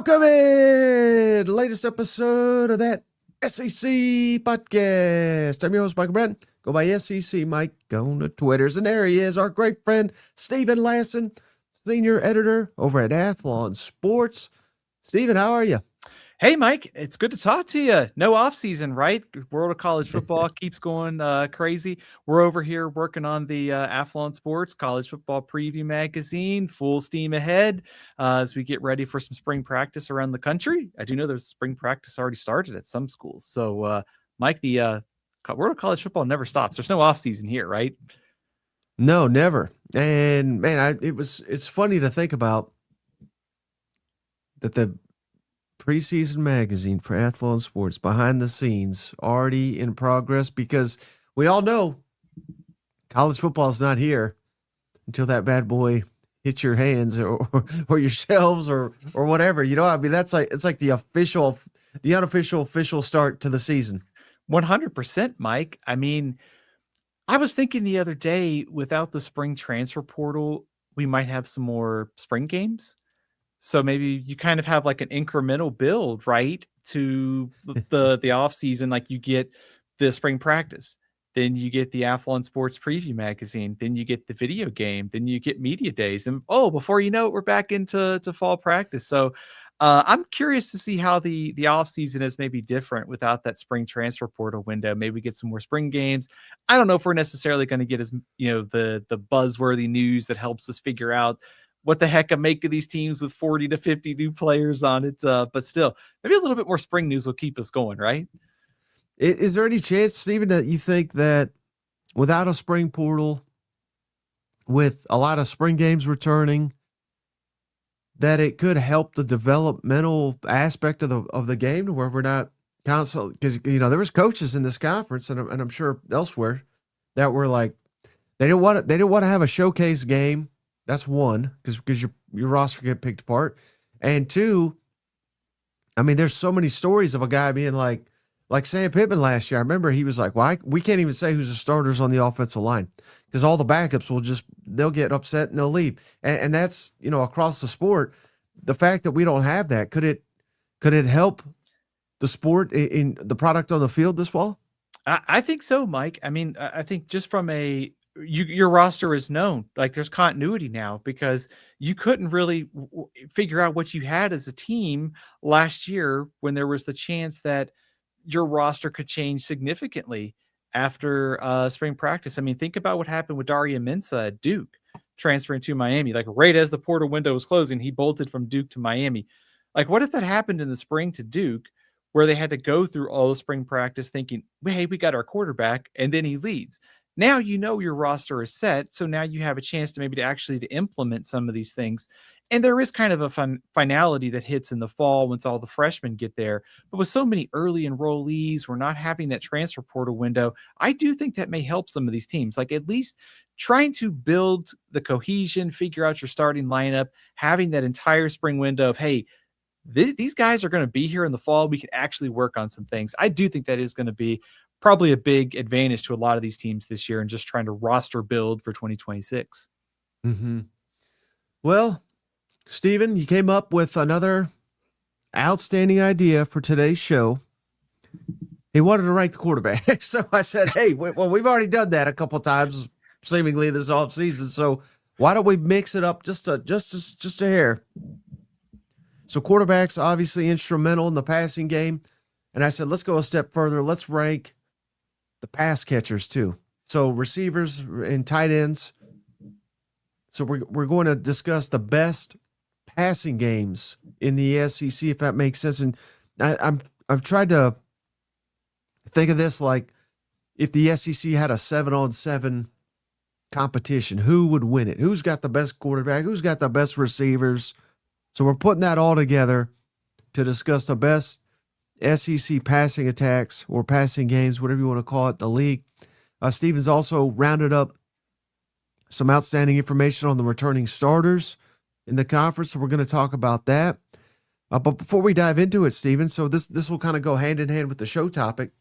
Welcome in, latest episode of that SEC podcast. I'm your host, Michael Bratton. Go by SEC Mike on the Twitters. And there he is, our great friend, Stephen Lassan, senior editor over at Athlon Sports. Stephen, how are you? Hey, Mike, it's good to talk to you. No off season, right? World of college football keeps going crazy. We're over here working on the Athlon Sports College Football Preview Magazine, full steam ahead as we get ready for some spring practice around the country. I do know there's spring practice already started at some schools. So, Mike, the world of college football never stops. There's no off season here, right? No, never. And man, it's funny to think about that the preseason magazine for Athlon Sports behind the scenes already in progress, because we all know college football is not here until that bad boy hits your hands or your shelves or whatever. You know, I mean, it's like the unofficial official start to the season. 100%, Mike. I mean, I was thinking the other day, without the spring transfer portal, we might have some more spring games. So maybe you kind of have like an incremental build, right, to the off season. Like you get the spring practice, then you get the Athlon Sports Preview Magazine, then you get the video game, then you get media days, and before you know it, we're back into fall practice. So I'm curious to see how the off season is maybe different without that spring transfer portal window. Maybe we get some more spring games. I don't know if we're necessarily going to get the buzzworthy news that helps us figure out what the heck I make of these teams with 40 to 50 new players on it. But still, maybe a little bit more spring news will keep us going, right? Is there any chance, Stephen, that you think that without a spring portal, with a lot of spring games returning, that it could help the developmental aspect of the game to where we're not constantly, because, there was coaches in this conference and I'm sure elsewhere that were like, they didn't want to have a showcase game. That's one, because your roster get picked apart. And two, I mean, there's so many stories of a guy being like Sam Pittman last year. I remember he was like, well, we can't even say who's the starters on the offensive line because all the backups they'll get upset and they'll leave. And that's, across the sport, the fact that we don't have that, could it help the sport in the product on the field this fall? I think so, Mike. I mean, I think just from your roster is known, like there's continuity now, because you couldn't really figure out what you had as a team last year when there was the chance that your roster could change significantly after spring practice. I mean, think about what happened with Daria Mensah at Duke transferring to Miami. Like right as the portal window was closing, he bolted from Duke to Miami. Like what if that happened in the spring to Duke, where they had to go through all the spring practice thinking, hey, we got our quarterback, and then he leaves. Now your roster is set, so now you have a chance to actually implement some of these things. And there is kind of a finality that hits in the fall once all the freshmen get there. But with so many early enrollees, we're not having that transfer portal window. I do think that may help some of these teams, like at least trying to build the cohesion, figure out your starting lineup, having that entire spring window of, hey, these guys are going to be here in the fall. We can actually work on some things. I do think that is going to be probably a big advantage to a lot of these teams this year and just trying to roster build for 2026. Mm-hmm. Well, Stephen, you came up with another outstanding idea for today's show. He wanted to rank the quarterback. So I said, hey, well, we've already done that a couple of times, seemingly this offseason. So why don't we mix it up just a hair? So quarterbacks obviously instrumental in the passing game. And I said, let's go a step further. Let's rank the pass catchers too. So receivers and tight ends. So we're going to discuss the best passing games in the SEC, if that makes sense. And I've tried to think of this like if the SEC had a 7-on-7 competition, who would win it? Who's got the best quarterback? Who's got the best receivers? So we're putting that all together to discuss the best SEC passing attacks or passing games, whatever you want to call it, the league. Stephen's also rounded up some outstanding information on the returning starters in the conference, so we're going to talk about that. But before we dive into it, Stephen, so this will kind of go hand in hand with the show topic.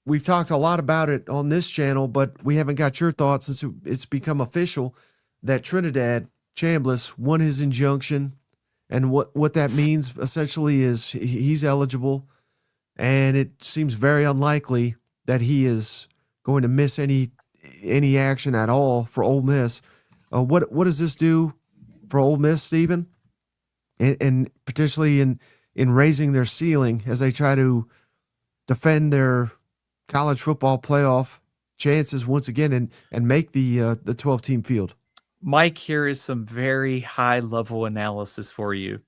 We've talked a lot about it on this channel, but we haven't got your thoughts since it's become official that Trinidad Chambliss won his injunction And what that means essentially is he's eligible, and it seems very unlikely that he is going to miss any action at all for Ole Miss. What does this do for Ole Miss, Stephen? And potentially in raising their ceiling as they try to defend their college football playoff chances once again and make the 12-team field. Mike, here is some very high level analysis for you.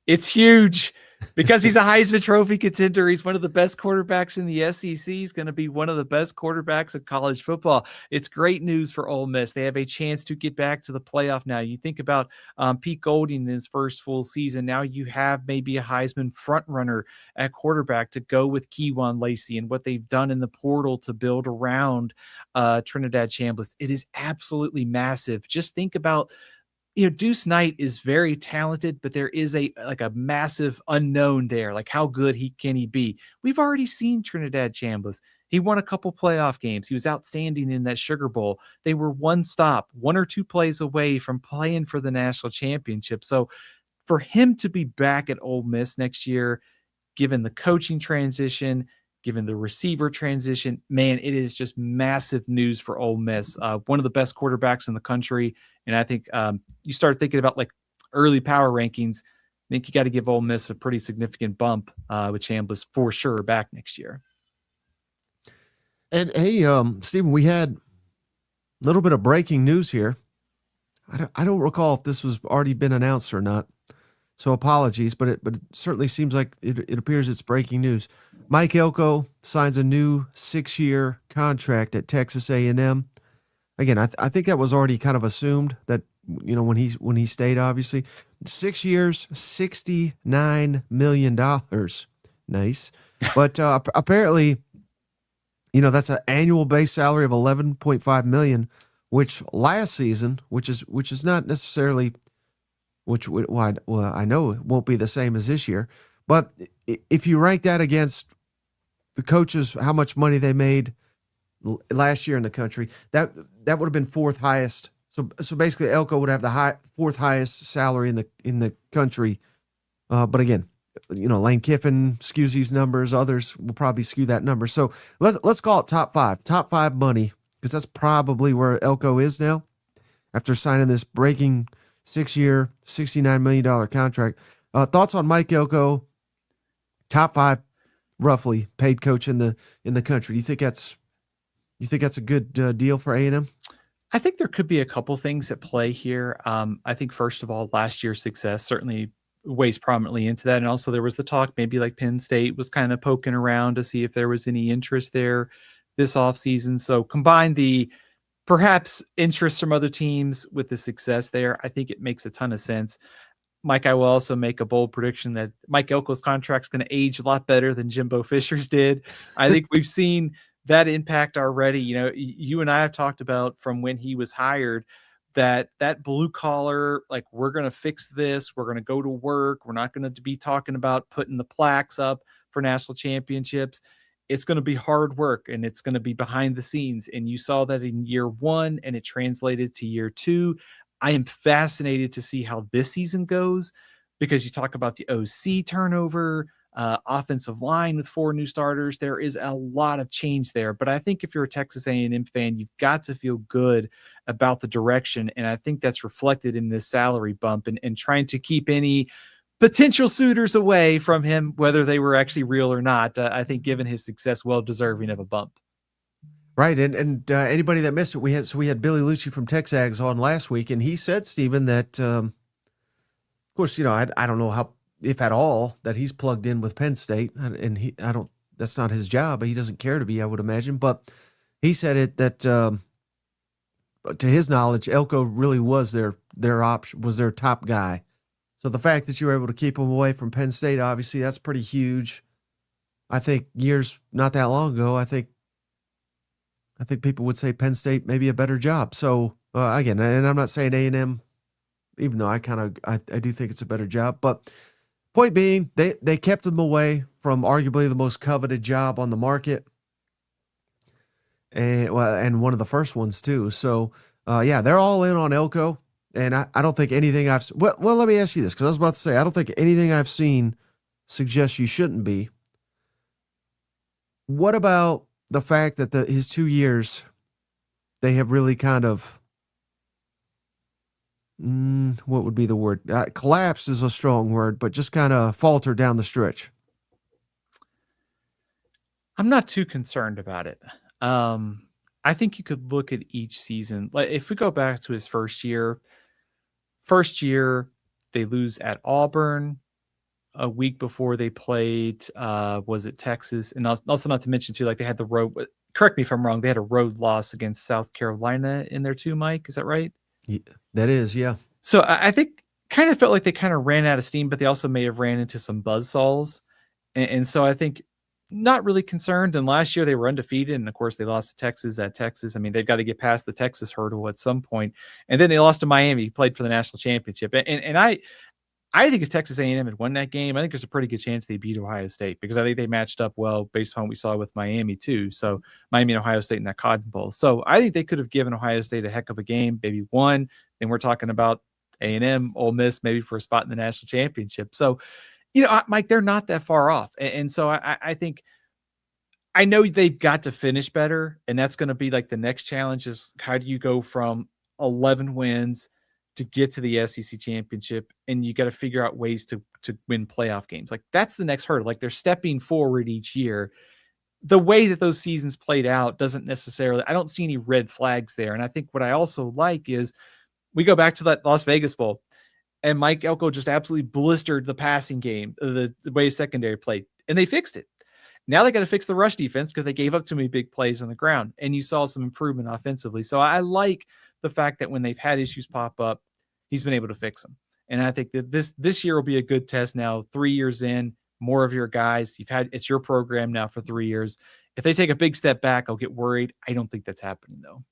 It's huge because he's a Heisman Trophy contender. He's one of the best quarterbacks in the SEC. He's going to be one of the best quarterbacks in college football. It's great news for Ole Miss. They have a chance to get back to the playoff now. You think about Pete Golding in his first full season. Now you have maybe a Heisman front runner at quarterback to go with Keywan Lacey and what they've done in the portal to build around Trinidad Chambliss. It is absolutely massive. Just think about, Deuce Knight is very talented, but there is a massive unknown there. Like, how good can he be? We've already seen Trinidad Chambliss. He won a couple playoff games. He was outstanding in that Sugar Bowl. They were one or two plays away from playing for the national championship. So for him to be back at Ole Miss next year, given the coaching transition, given the receiver transition, man, it is just massive news for Ole Miss. One of the best quarterbacks in the country. And I think you start thinking about like early power rankings. I think you got to give Ole Miss a pretty significant bump with Chambliss for sure back next year. And hey, Stephen, we had a little bit of breaking news here. I don't recall if this was already been announced or not. So apologies, but it certainly seems like it appears it's breaking news. Mike Elko signs a new 6-year contract at Texas A&M. Again, I think that was already kind of assumed that, when he stayed, obviously. 6 years, $69 million. Nice. But apparently, that's an annual base salary of $11.5 million, which last season, which is not necessarily... I know it won't be the same as this year, but if you rank that against the coaches, how much money they made last year in the country, that would have been fourth highest. So basically, Elko would have the fourth highest salary in the country. But again, Lane Kiffin skews these numbers. Others will probably skew that number. So let's call it top five money, because that's probably where Elko is now after signing this breaking 6-year, $69 million contract. Thoughts on Mike Elko, top 5 roughly paid coach in the country? Do you think that's a good deal for A&M? I think there could be a couple things at play here. I think first of all, last year's success certainly weighs prominently into that. And also there was the talk, maybe like Penn State was kind of poking around to see if there was any interest there this offseason. So combine the perhaps interest from other teams with the success there, I think it makes a ton of sense. Mike, I will also make a bold prediction that Mike Elko's contract's going to age a lot better than Jimbo Fisher's did. I think we've seen that impact already. You and I have talked about from when he was hired that blue collar, like, we're going to fix this. We're going to go to work. We're not going to be talking about putting the plaques up for national championships. It's going to be hard work, and it's going to be behind the scenes. And you saw that in year 1, and it translated to year 2. I am fascinated to see how this season goes, because you talk about the OC turnover, offensive line with 4 new starters. There is a lot of change there. But I think if you're a Texas A&M fan, you've got to feel good about the direction. And I think that's reflected in this salary bump and trying to keep any potential suitors away from him, whether they were actually real or not. I think given his success, well deserving of a bump. Right. And anybody that missed it, we had Billy Lucci from Texags on last week, and he said, Stephen, that, of course, I don't know how, if at all, that he's plugged in with Penn State, and that's not his job, but he doesn't care to be, I would imagine. But he said that, to his knowledge, Elko really was their option, was their top guy. So the fact that you were able to keep him away from Penn State, obviously, that's pretty huge. I think years not that long ago, I think people would say Penn State maybe a better job. So again, and I'm not saying A&M, even though I do think it's a better job. But point being, they kept him away from arguably the most coveted job on the market, and one of the first ones too. So yeah, they're all in on Elko. And I don't think anything well, let me ask you this, because I was about to say, I don't think anything I've seen suggests you shouldn't be. What about the fact that his 2 years, they have really kind of, what would be the word? Collapse is a strong word, but just kind of falter down the stretch. I'm not too concerned about it. I think you could look at each season. Like if we go back to his first year, they lose at Auburn a week before they played, was it Texas? And also not to mention too, like they had the road, correct me if I'm wrong, they had a road loss against South Carolina in there too, Mike. Is that right? Yeah, that is, yeah. So I think kind of felt like they kind of ran out of steam, but they also may have ran into some buzzsaws. And so I think not really concerned. And last year they were undefeated. And of course they lost to Texas at Texas. I mean, they've got to get past the Texas hurdle at some point. And then they lost to Miami, played for the national championship. And I think if Texas A&M had won that game, I think there's a pretty good chance they beat Ohio State, because I think they matched up well based on what we saw with Miami too. So Miami and Ohio State in that Cotton Bowl. So I think they could have given Ohio State a heck of a game, maybe won. Then we're talking about A&M, Ole Miss, maybe for a spot in the national championship. So, Mike, they're not that far off. And so I think, I know they've got to finish better. And that's going to be like the next challenge is, how do you go from 11 wins to get to the SEC championship? And you got to figure out ways to win playoff games. Like that's the next hurdle. Like they're stepping forward each year. The way that those seasons played out doesn't necessarily, I don't see any red flags there. And I think what I also like is we go back to that Las Vegas Bowl, and Mike Elko just absolutely blistered the passing game, the way secondary played, and they fixed it. Now they got to fix the rush defense because they gave up too many big plays on the ground, and you saw some improvement offensively. So I like the fact that when they've had issues pop up, he's been able to fix them. And I think that this year will be a good test now. 3 years in, more of your guys, it's your program now for 3 years. If they take a big step back, I'll get worried. I don't think that's happening though.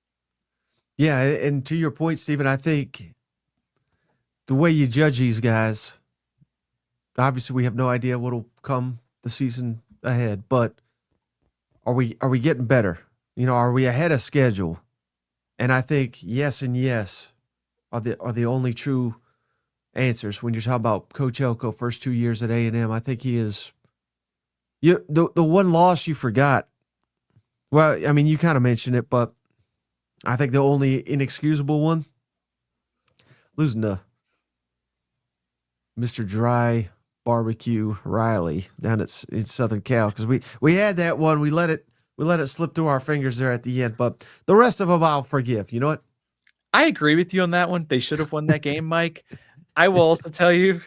Yeah, and to your point, Stephen, I think the way you judge these guys, obviously we have no idea what'll come the season ahead, but are we getting better? Are we ahead of schedule? And I think yes and yes are the only true answers when you're talking about Coach Elko first 2 years at A&M. I think he is. The one loss you forgot. Well, I mean, you kind of mentioned it, but I think the only inexcusable one, losing to Mr. Dry Barbecue Riley down in Southern Cal, because we had that one. We let it slip through our fingers there at the end, but the rest of them I'll forgive. You know what? I agree with you on that one. They should have won that game, Mike. I will also tell you,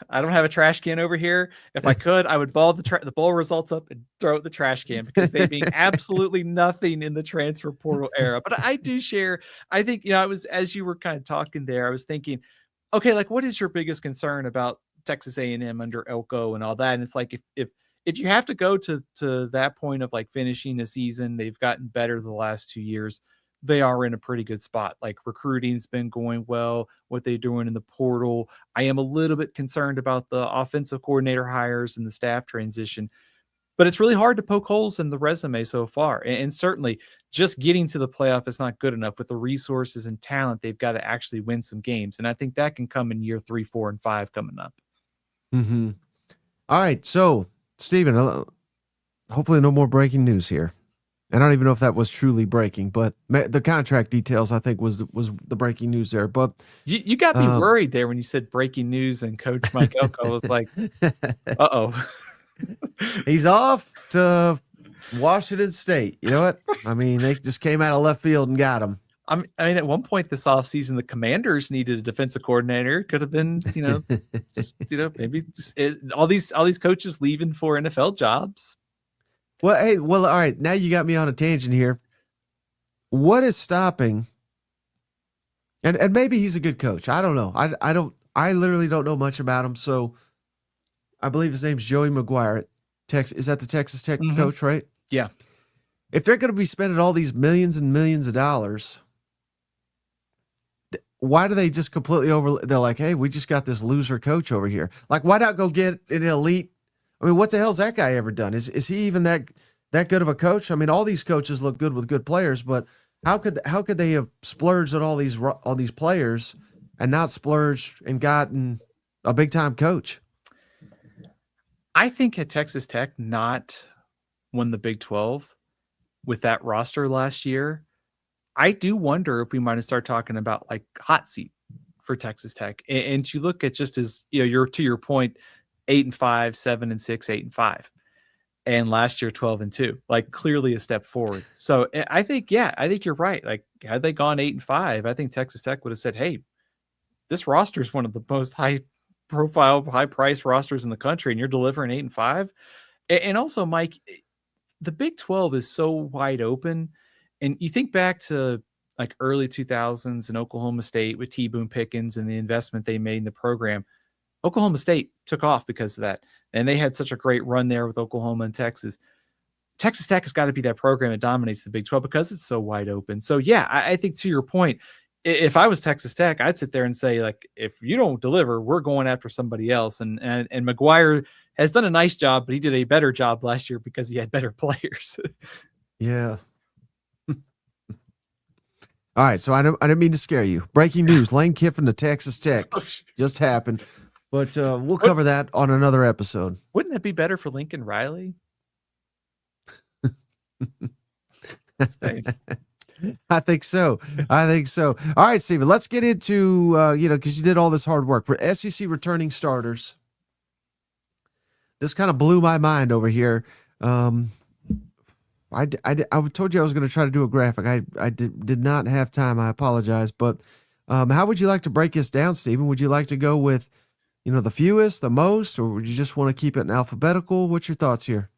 I don't have a trash can over here. If I could, I would ball the bowl results up and throw it in the trash can, because they mean absolutely nothing in the transfer portal era. But I do share. I think, I was, as you were kind of talking there, I was thinking, okay, like what is your biggest concern about Texas A&M under Elko and all that? And it's like, if you have to go to that point of like finishing the season, they've gotten better the last 2 years. They are in a pretty good spot. Like recruiting's been going well, what they're doing in the portal. I am a little bit concerned about the offensive coordinator hires and the staff transition, but it's really hard to poke holes in the resume so far. And certainly just getting to the playoff is not good enough. With the resources and talent, they've got to actually win some games. And I think that can come in year 3, 4, and 5 coming up. Mm-hmm. All right. So, Stephen, hopefully no more breaking news here. I don't even know if that was truly breaking, but the contract details, I think, was the breaking news there. But you got me worried there when you said breaking news and Coach Mike Elko. I was like, uh-oh. He's off to Washington State. You know what? I mean, they just came out of left field and got him. I mean, at one point this offseason, the Commanders needed a defensive coordinator. Could have been, maybe all these coaches leaving for NFL jobs. Well, all right. Now you got me on a tangent here. What is stopping? And maybe he's a good coach. I don't know. I literally don't know much about him. So I believe his name's Joey McGuire. Is that the Texas Tech coach, right? Yeah. If they're going to be spending all these millions and millions of dollars, why do they just completely they're like, hey, we just got this loser coach over here. Like, why not go get an elite? I mean, what the hell's that guy ever done? Is he even that good of a coach? I mean, all these coaches look good with good players, but how could they have splurged on all these players and not splurged and gotten a big time coach? I think had Texas Tech not won the Big 12 with that roster last year, I do wonder if we might have started talking about like hot seat for Texas Tech. And you look at just as you're to your point, 8-5, 7-6, 8-5. And last year 12-2, like clearly a step forward. So I think you're right. Like had they gone 8-5, I think Texas Tech would have said, hey, this roster is one of the most high profile, high price rosters in the country, and you're delivering 8-5. And also, Mike, the Big 12 is so wide open. And you think back to like early 2000s in Oklahoma State with T. Boone Pickens and the investment they made in the program. Oklahoma State took off because of that. And they had such a great run there with Oklahoma and Texas. Texas Tech has got to be that program that dominates the Big 12 because it's so wide open. So, yeah, I think to your point, if I was Texas Tech, I'd sit there and say, like, if you don't deliver, we're going after somebody else. And McGuire has done a nice job, but he did a better job last year because he had better players. Yeah. All right, so I didn't mean to scare you. Breaking news: Lane Kiffin to Texas Tech just happened, but we'll cover that on another episode. Wouldn't it be better for Lincoln Riley? I think so. All right, Steven, let's get into because you did all this hard work for SEC returning starters. This kind of blew my mind over here. I told you I was going to try to do a graphic. I did not have time. I apologize. But how would you like to break this down, Stephen? Would you like to go with, the fewest, the most, or would you just want to keep it in alphabetical? What's your thoughts here?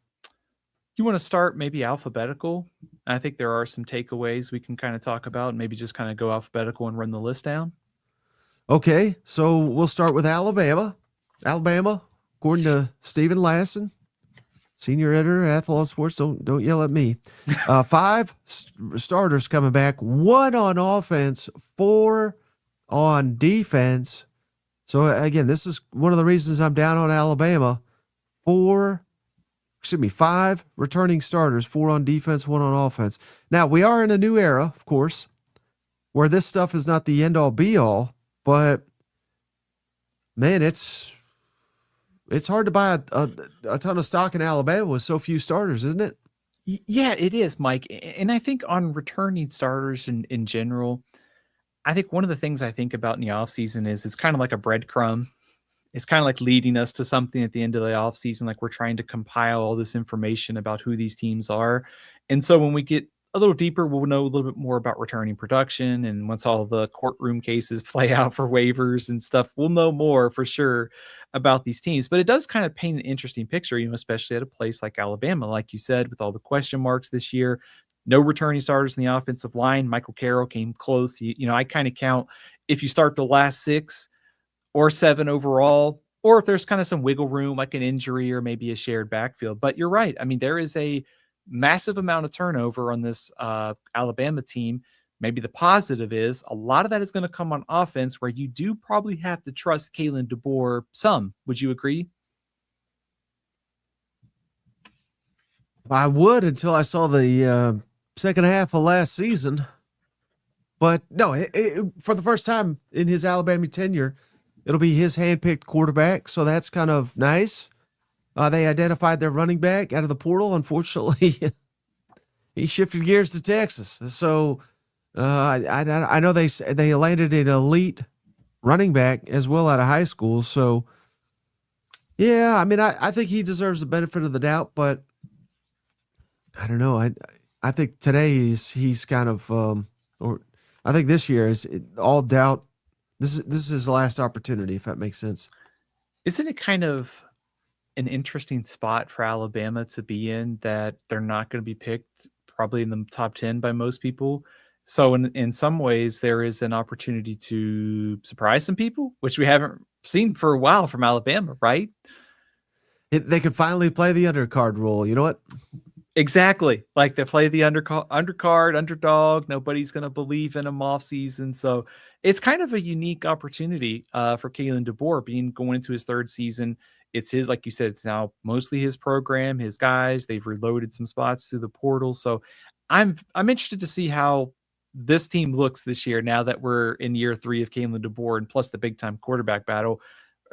You want to start maybe alphabetical? I think there are some takeaways we can kind of talk about, and maybe just kind of go alphabetical and run the list down. Okay, so we'll start with Alabama. Alabama, according to Stephen Lassan, senior editor at Athlon Sports. Don't yell at me. 5 starters coming back, 1 on offense, 4 on defense. So again, this is one of the reasons I'm down on Alabama. 5 returning starters, 4 on defense, 1 on offense. Now we are in a new era, of course, where this stuff is not the end all be all, but man, it's hard to buy a ton of stock in Alabama with so few starters, isn't it? Yeah, it is, Mike. And I think on returning starters in general, I think one of the things I think about in the offseason is it's kind of like a breadcrumb. It's kind of like leading us to something at the end of the offseason, like we're trying to compile all this information about who these teams are. And so when we get a little deeper, we'll know a little bit more about returning production. And once all the courtroom cases play out for waivers and stuff, we'll know more for sure about these teams. But it does kind of paint an interesting picture, especially at a place like Alabama, like you said, with all the question marks this year. No returning starters in the offensive line. Michael Carroll came close. I kind of count if you start the last 6 or 7 overall, or if there's kind of some wiggle room, like an injury or maybe a shared backfield. But you're right. I mean, there is a massive amount of turnover on this Alabama team. Maybe the positive is a lot of that is going to come on offense, where you do probably have to trust Kalen DeBoer some. Would you agree? I would, until I saw the second half of last season. But no, for the first time in his Alabama tenure, it'll be his handpicked quarterback. So that's kind of nice. They identified their running back out of the portal. Unfortunately, he shifted gears to Texas. So I know they landed an elite running back as well out of high school. So yeah, I mean, I think he deserves the benefit of the doubt, but I don't know. I think today he's kind of, or I think this year is all doubt. This is his last opportunity, if that makes sense. Isn't it kind of an interesting spot for Alabama to be in, that they're not going to be picked probably in the top 10 by most people? So in some ways, there is an opportunity to surprise some people, which we haven't seen for a while from Alabama, right? They could finally play the undercard role. You know what? Exactly. Like they play the undercard, underdog. Nobody's going to believe in them off season. So it's kind of a unique opportunity for Kalen DeBoer going into his 3rd season. It's his, like you said, it's now mostly his program, his guys. They've reloaded some spots through the portal. So I'm interested to see how this team looks this year, now that we're in year 3 of Kalen DeBoer and plus the big time quarterback battle.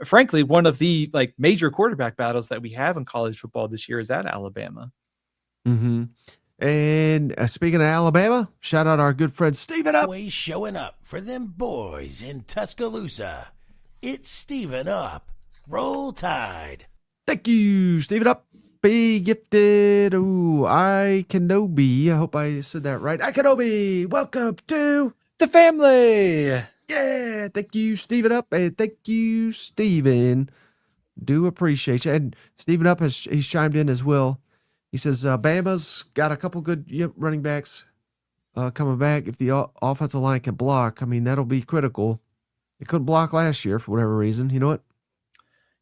Frankly, one of the like major quarterback battles that we have in college football this year is at Alabama. Mm-hmm. And speaking of Alabama, shout out our good friend Steven Up. Always showing up for them boys in Tuscaloosa. It's Steven Up. Roll Tide. Thank you, Steven Up. Be gifted. Ooh, I Kenobi. I hope I said that right. I Kenobi. Welcome to the family. Yeah. Thank you, Steven Up. And thank you, Steven. Do appreciate you. And Steven Up he's chimed in as well. He says, Bama's got a couple good running backs coming back. If the offensive line can block, I mean, that'll be critical. It couldn't block last year for whatever reason. You know what?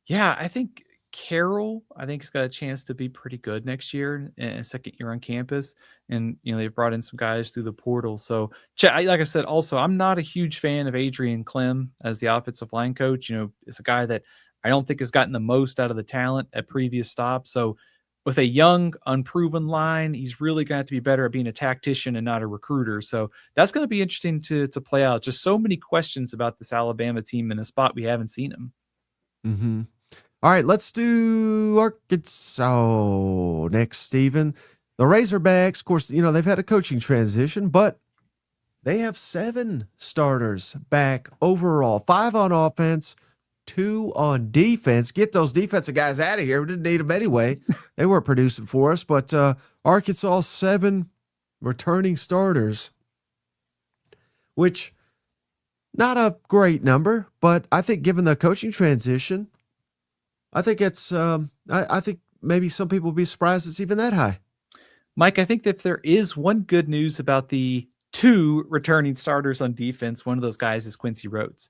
Yeah, I think Carroll, has got a chance to be pretty good next year in second year on campus. And, they've brought in some guys through the portal. So, like I said, also, I'm not a huge fan of Adrian Clem as the offensive line coach. It's a guy that I don't think has gotten the most out of the talent at previous stops. So, with a young, unproven line, he's really going to have to be better at being a tactician and not a recruiter. So that's going to be interesting to play out. Just so many questions about this Alabama team in a spot we haven't seen them. Mm-hmm. All right, let's do Arkansas next, Stephen. The Razorbacks, of course, they've had a coaching transition, but they have 7 starters back overall, 5 on offense, 2 on defense. Get those defensive guys out of here. We didn't need them anyway. They weren't producing for us, but Arkansas 7 returning starters, which not a great number, but I think given the coaching transition, I think it's I think maybe some people will be surprised it's even that high. Mike, I think that if there is one good news about the 2 returning starters on defense, one of those guys is Quincy Rhodes,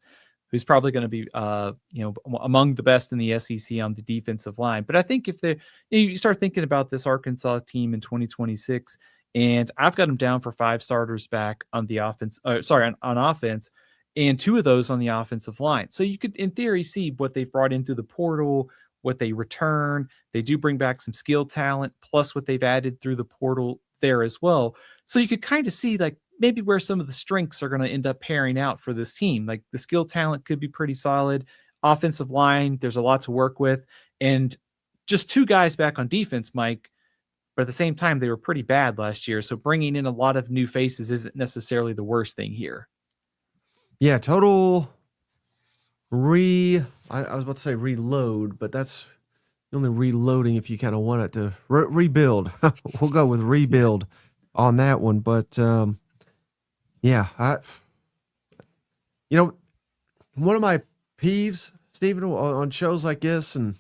who's probably going to be, among the best in the SEC on the defensive line. But I think if you start thinking about this Arkansas team in 2026, and I've got them down for 5 starters back on the offense, on offense, and 2 of those on the offensive line. So you could, in theory, see what they've brought in through the portal, what they return. They do bring back some skill talent, plus what they've added through the portal there as well. So you could kind of see like maybe where some of the strengths are going to end up pairing out for this team. Like the skill talent could be pretty solid. Offensive line, there's a lot to work with. And just 2 guys back on defense, Mike, but at the same time, they were pretty bad last year. So bringing in a lot of new faces isn't necessarily the worst thing here. Yeah, total I was about to say reload, but that's only reloading if you kind of want it to rebuild. We'll go with rebuild on that one. But yeah, one of my peeves, Stephen, on shows like this, and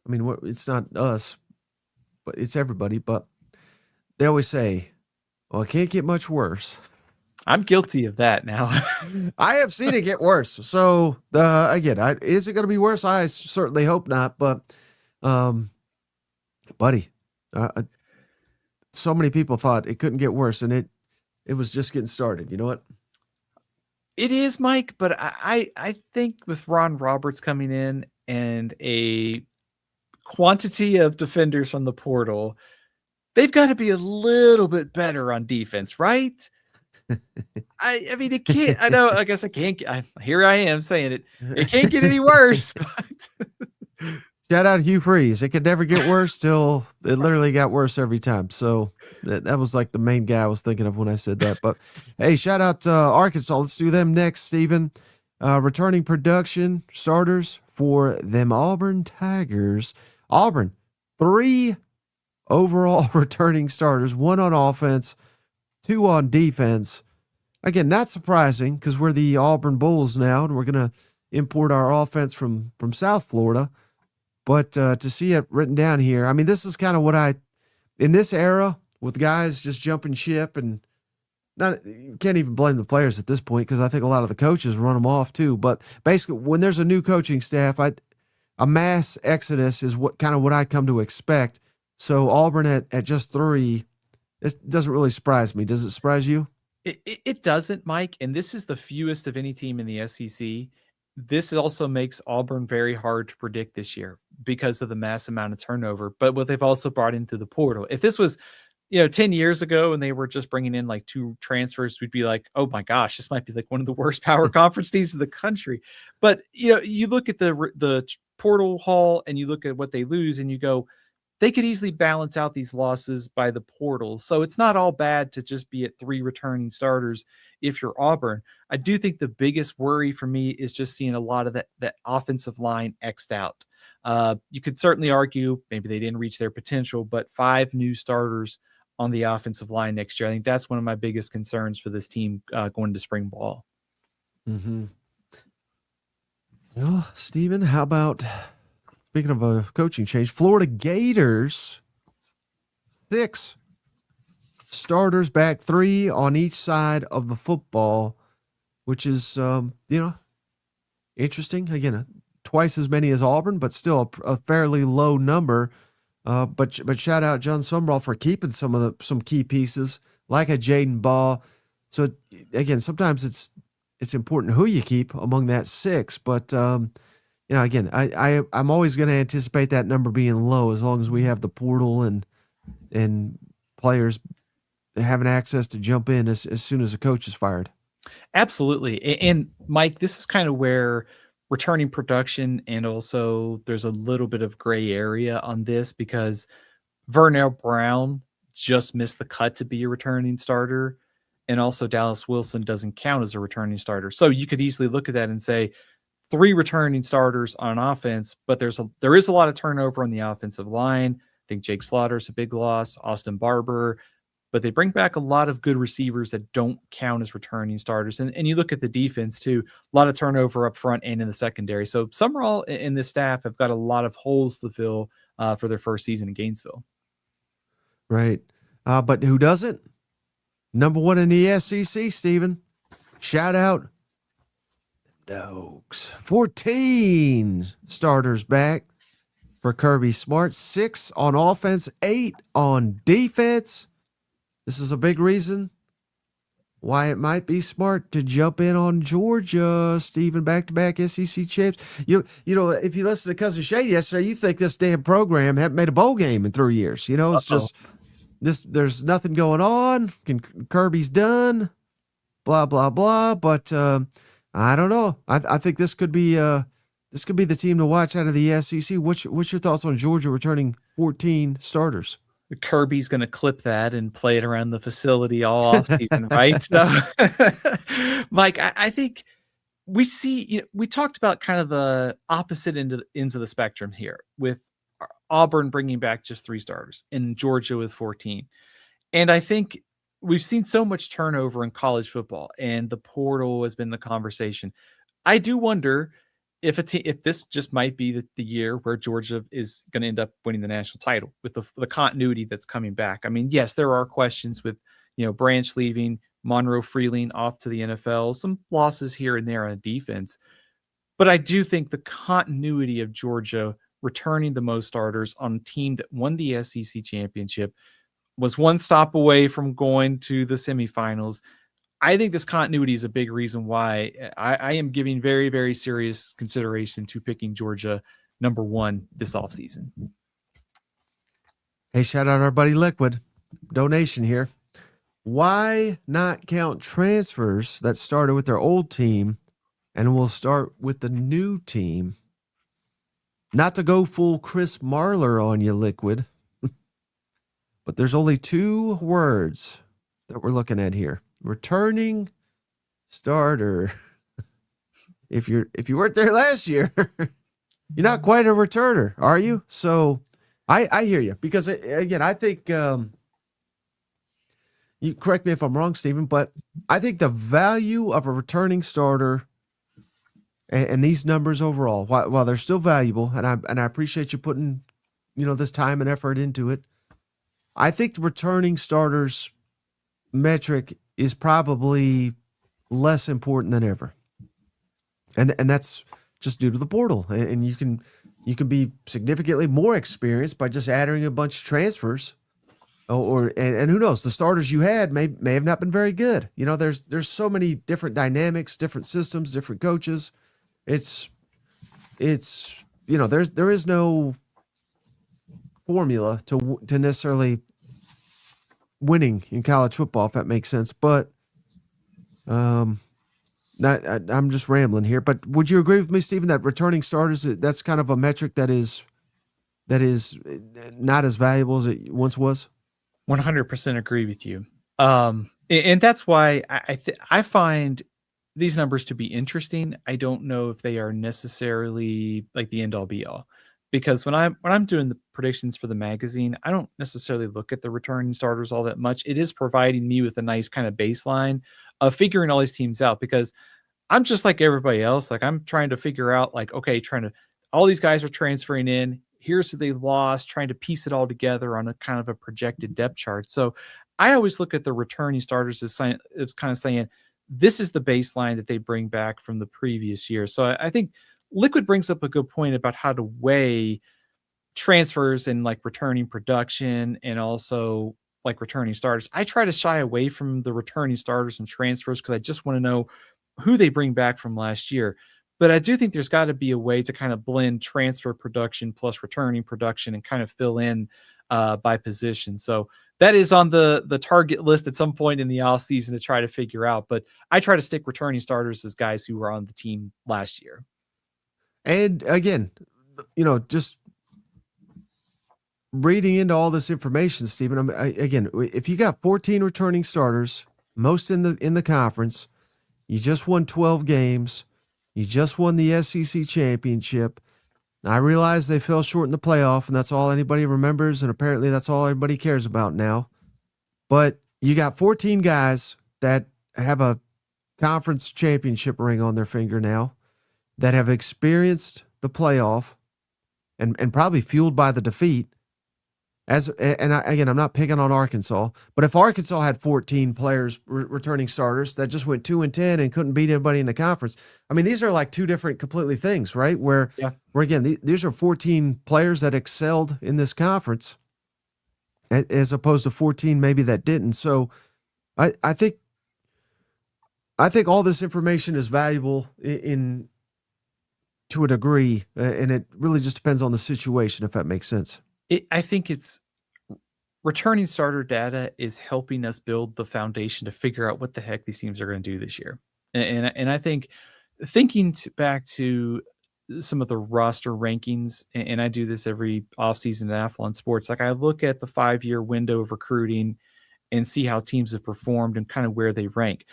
I mean, it's not us, but it's everybody, but they always say, well, it can't get much worse. I'm guilty of that now. I have seen it get worse. So again, is it going to be worse? I certainly hope not. But, buddy, so many people thought it couldn't get worse, and it was just getting started. You know what? It is, Mike. But I think with Ron Roberts coming in and a quantity of defenders from the portal, they've got to be a little bit better on defense, right? I mean, it can't. I know. I guess I can't. Here I am saying it. It can't get any worse. But shout out Hugh Freeze. It could never get worse till it literally got worse every time. So that was like the main guy I was thinking of when I said that. But hey, shout out to Arkansas. Let's do them next, Stephen. Returning production starters for them Auburn Tigers. Auburn, 3 overall returning starters, 1 on offense, 2 on defense. Again, not surprising because we're the Auburn Bulls now, and we're going to import our offense from South Florida. But to see it written down here, I mean, this is kind of what in this era with guys just jumping ship, and you can't even blame the players at this point because I think a lot of the coaches run them off too. But basically, when there's a new coaching staff, a mass exodus is what I come to expect. So Auburn at just 3. It doesn't really surprise me. Does it surprise you? It doesn't, Mike. And this is the fewest of any team in the SEC. This also makes Auburn very hard to predict this year because of the mass amount of turnover, but what they've also brought into the portal. If this was, 10 years ago when they were just bringing in like 2 transfers, we'd be like, oh my gosh, this might be like one of the worst power conference teams in the country. But, you look at the portal haul and you look at what they lose and you go, they could easily balance out these losses by the portal. So it's not all bad to just be at 3 returning starters if you're Auburn. I do think the biggest worry for me is just seeing a lot of that offensive line X'd out. You could certainly argue maybe they didn't reach their potential, but 5 new starters on the offensive line next year. I think that's one of my biggest concerns for this team going to spring ball. Mm-hmm. Well, Stephen, how about, speaking of a coaching change, Florida Gators, 6 starters back, 3 on each side of the football, which is, interesting. Again, twice as many as Auburn, but still a fairly low number. But shout out John Sumrall for keeping some key pieces like a Jaden Ball. So again, sometimes it's important who you keep among that 6, but again, I'm always going to anticipate that number being low as long as we have the portal and players having access to jump in as soon as a coach is fired. Absolutely. And Mike, this is kind of where returning production, and also there's a little bit of gray area on this because Vernell Brown just missed the cut to be a returning starter. And also Dallas Wilson doesn't count as a returning starter. So you could easily look at that and say 3 returning starters on offense, but there is a lot of turnover on the offensive line. I think Jake Slaughter's a big loss, Austin Barber, but they bring back a lot of good receivers that don't count as returning starters. And you look at the defense too, a lot of turnover up front and in the secondary. So Summerall and this staff have got a lot of holes to fill for their first season in Gainesville. Right. But who doesn't? Number 1 in the SEC, Stephen. Shout out Dogs. 14 starters back for Kirby Smart. 6 on offense, 8 on defense. This is a big reason why it might be smart to jump in on Georgia, Stephen, back-to-back SEC champs. You know, if you listen to Cousin Shane yesterday, you think this damn program hadn't made a bowl game in 3 years. It's just this. There's nothing going on. Kirby's done. Blah blah blah. But I don't know. I think this could be the team to watch out of the SEC. What's your thoughts on Georgia returning 14 starters? Kirby's going to clip that and play it around the facility all offseason, right? So, Mike, I think we see, we talked about kind of the opposite ends of the spectrum here with Auburn bringing back just 3 starters and Georgia with 14. And I think we've seen so much turnover in college football and the portal has been the conversation. I do wonder if this just might be the year where Georgia is going to end up winning the national title with the continuity that's coming back. I mean, yes, there are questions with, Branch leaving, Monroe Freeling off to the NFL, some losses here and there on defense. But I do think the continuity of Georgia returning the most starters on a team that won the SEC championship, was one stop away from going to the semifinals. I think this continuity is a big reason why I am giving very, very serious consideration to picking Georgia number 1 this offseason. Hey, shout out our buddy Liquid. Donation here. Why not count transfers that started with their old team and will start with the new team? Not to go full Chris Marler on you, Liquid, but there's only 2 words that we're looking at here. Returning starter. If you weren't there last year, you're not quite a returner, are you? So I hear you, because again, I think you correct me if I'm wrong, Stephen, but I think the value of a returning starter and these numbers overall, while they're still valuable, and I appreciate you putting this time and effort into it, I think the returning starters metric is probably less important than ever. And that's just due to the portal. And you can be significantly more experienced by just adding a bunch of transfers. And who knows, the starters you had may have not been very good. There's so many different dynamics, different systems, different coaches. There is no formula to necessarily winning in college football, if that makes sense. But I'm just rambling here. But would you agree with me, Stephen, that returning starters, that's kind of a metric that is not as valuable as it once was? 100% agree with you. And that's why I find these numbers to be interesting. I don't know if they are necessarily like the end all be all, because when I'm doing the predictions for the magazine, I don't necessarily look at the returning starters all that much. It is providing me with a nice kind of baseline of figuring all these teams out, because I'm just like everybody else. Like, I'm trying to figure out, like, okay, all these guys are transferring in. Here's who they lost, trying to piece it all together on a kind of a projected depth chart. So I always look at the returning starters as kind of saying, this is the baseline that they bring back from the previous year. So I think Liquid brings up a good point about how to weigh transfers and like returning production and also like returning starters. I try to shy away from the returning starters and transfers because I just want to know who they bring back from last year. But I do think there's got to be a way to kind of blend transfer production plus returning production and kind of fill in by position. So that is on the target list at some point in the off season to try to figure out. But I try to stick returning starters as guys who were on the team last year. And again, just reading into all this information, Stephen, again, if you got 14 returning starters, most in the conference, you just won 12 games, you just won the SEC championship. I realize they fell short in the playoff, and that's all anybody remembers, and apparently that's all everybody cares about now. But you got 14 guys that have a conference championship ring on their finger now, that have experienced the playoff and probably fueled by the defeat. Again, I'm not picking on Arkansas, but if Arkansas had 14 players returning starters that just went 2-10 and couldn't beat anybody in the conference, I mean, these are like two different completely things, right? Where again, these are 14 players that excelled in this conference as opposed to 14 maybe that didn't. So I think all this information is valuable in to a degree, and it really just depends on the situation, if that makes sense. I think it's returning starter data is helping us build the foundation to figure out what the heck these teams are going to do this year. And I think thinking back to some of the roster rankings, and I do this every offseason at Athlon Sports, like I look at the 5-year window of recruiting and see how teams have performed and kind of where they rank.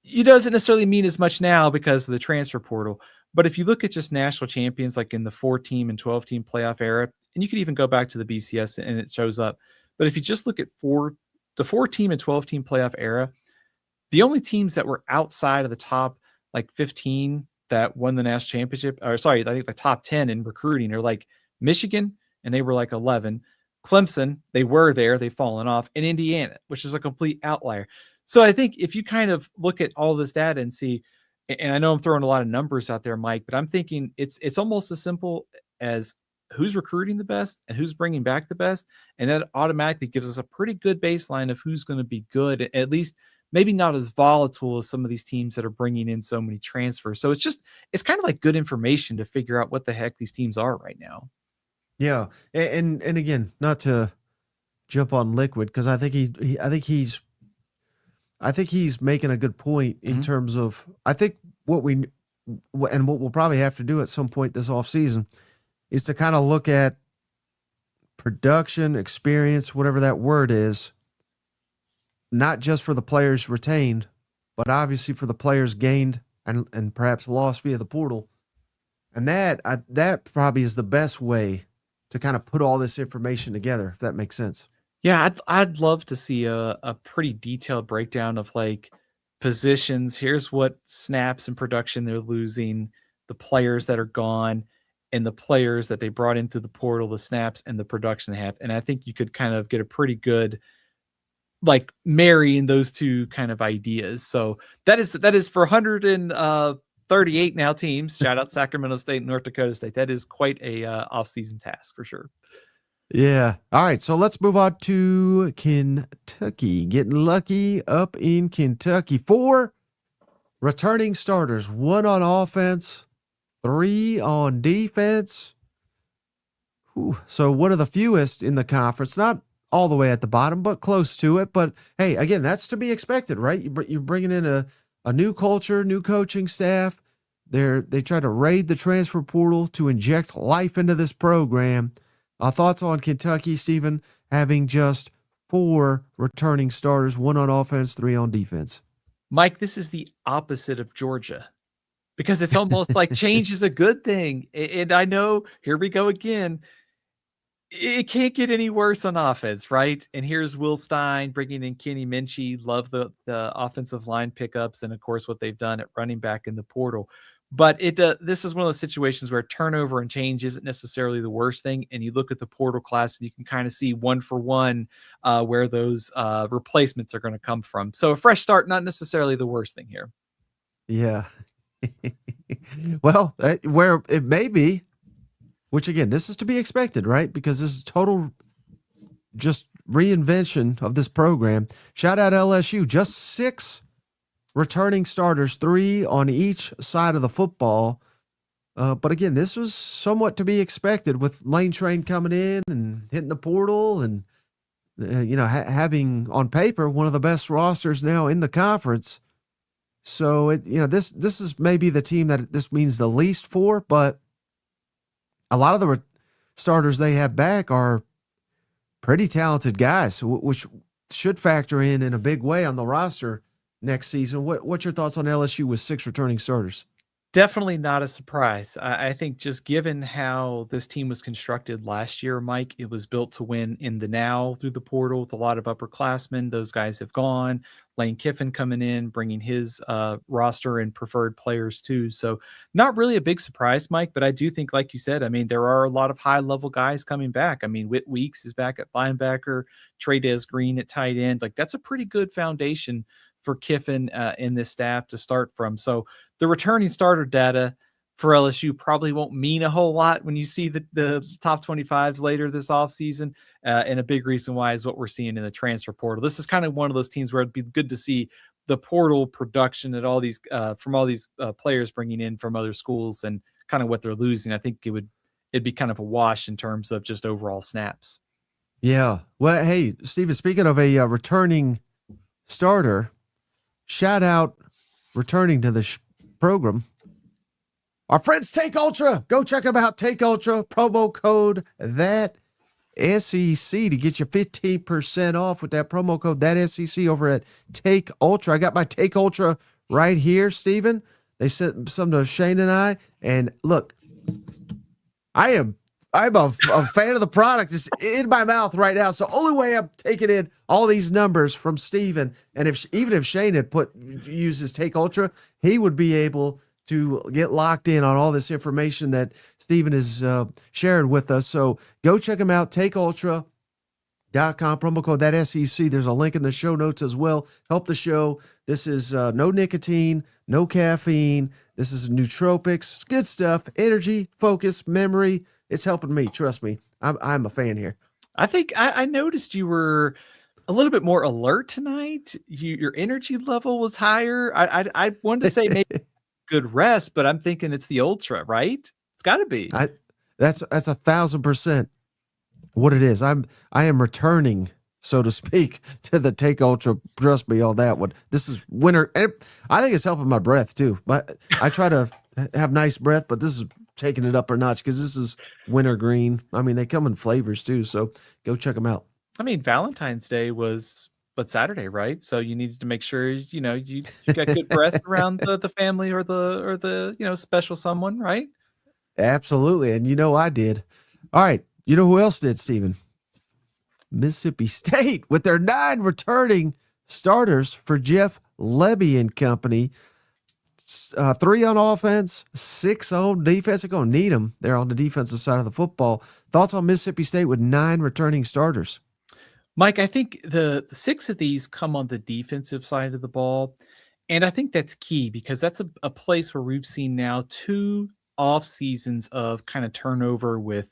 It doesn't necessarily mean as much now because of the transfer portal. But if you look at just national champions, like in the 4-team and 12-team playoff era, and you could even go back to the BCS and it shows up. But if you just look at the 4-team and 12-team playoff era, the only teams that were outside of the top like 15 that won the national championship, I think the top 10 in recruiting are like Michigan, and they were like 11. Clemson, they were there, they've fallen off, and Indiana, which is a complete outlier. So I think if you kind of look at all this data and see, and I know I'm throwing a lot of numbers out there, Mike, but I'm thinking it's almost as simple as who's recruiting the best and who's bringing back the best. And that automatically gives us a pretty good baseline of who's going to be good, at least maybe not as volatile as some of these teams that are bringing in so many transfers. So it's kind of like good information to figure out what the heck these teams are right now. Yeah. And again, not to jump on Liquid, because I think he's making a good point in terms of, I think what we'll probably have to do at some point this offseason is to kind of look at production, experience, whatever that word is, not just for the players retained, but obviously for the players gained and perhaps lost via the portal. And that probably is the best way to kind of put all this information together, if that makes sense. Yeah, I'd love to see a pretty detailed breakdown of like positions. Here's what snaps and production they're losing, the players that are gone, and the players that they brought in through the portal, the snaps and the production they have. And I think you could kind of get a pretty good like marrying those two kind of ideas. So that is for 138 now teams. Shout out Sacramento State, North Dakota State. That is quite a off-season task for sure. Yeah. All right. So let's move on to Kentucky. Getting lucky up in Kentucky. 4 returning starters, 1 on offense, 3 on defense. Whew. So one of the fewest in the conference. Not all the way at the bottom, but close to it. But hey, again, that's to be expected, right? You're bringing in a new culture, new coaching staff. They try to raid the transfer portal to inject life into this program. Thoughts on Kentucky, Stephen, having just 4 returning starters, 1 on offense, 3 on defense? Mike, this is the opposite of Georgia, because it's almost like change is a good thing. And I know, here we go again. It can't get any worse on offense, right? And here's Will Stein bringing in Kenny Minchie. Love the offensive line pickups, and of course what they've done at running back in the portal. But this is one of those situations where turnover and change isn't necessarily the worst thing. And you look at the portal class, and you can kind of see one for one where those replacements are going to come from. So a fresh start, not necessarily the worst thing here. Yeah. Well, where it may be, which again, this is to be expected, right? Because this is total just reinvention of this program. Shout out LSU, just 6 returning starters, 3 on each side of the football. But again, this was somewhat to be expected with Lane Train coming in and hitting the portal and, having on paper one of the best rosters now in the conference. So this is maybe the team that this means the least for, but a lot of the starters they have back are pretty talented guys, which should factor in a big way on the roster next season. What's your thoughts on LSU with 6 returning starters? Definitely not a surprise. I think just given how this team was constructed last year, Mike, it was built to win in the now through the portal with a lot of upperclassmen. Those guys have gone. Lane Kiffin coming in, bringing his roster and preferred players too. So not really a big surprise, Mike, but I do think, like you said, I mean, there are a lot of high-level guys coming back. I mean, Whit Weeks is back at linebacker, Trey Green at tight end. Like, that's a pretty good foundation for Kiffin in this staff to start from. So the returning starter data for LSU probably won't mean a whole lot when you see the top 25s later this offseason. And a big reason why is what we're seeing in the transfer portal. This is kind of one of those teams where it'd be good to see the portal production at all these from all these players bringing in from other schools and kind of what they're losing. I think it'd be kind of a wash in terms of just overall snaps. Yeah. Well, hey, Steven, speaking of a returning starter, shout out returning to the program, our friends Take Ultra. Go check them out. Take Ultra, promo code that SEC to get you 15% off with that promo code that SEC over at Take Ultra. I got my Take Ultra right here, Steven. They sent some to Shane and I, and look, I'm a fan of the product. It's in my mouth right now. So only way I'm taking in all these numbers from Steven, and even if Shane had uses Take Ultra, he would be able to get locked in on all this information that Steven is shared with us. So go check him out, takeultra.com, promo code that SEC. There's a link in the show notes as well. Help the show. This is no nicotine, no caffeine. This is nootropics. It's good stuff. Energy, focus, memory. It's helping me. Trust me. I'm a fan here. I think I noticed you were a little bit more alert tonight. Your energy level was higher. I wanted to say maybe good rest, but I'm thinking it's the Ultra, right? It's got to be. That's 1,000% what it is. I am returning, so to speak, to the Take Ultra. Trust me on that one. This is winter. I think it's helping my breath too. But I try to have nice breath, but this is taking it up a notch because this is wintergreen. I mean, they come in flavors too, so go check them out. I mean, Valentine's Day was Saturday, right? So you needed to make sure you got good breath around the family or the special someone, right? Absolutely, and I did. All right, you know who else did, Steven? Mississippi State with their 9 returning starters for Jeff Lebby and company. 3 on offense, 6 on defense. They're going to need them there on the defensive side of the football. Thoughts on Mississippi State with 9 returning starters? Mike, I think the 6 of these come on the defensive side of the ball. And I think that's key because that's a place where we've seen now 2 off seasons of kind of turnover with,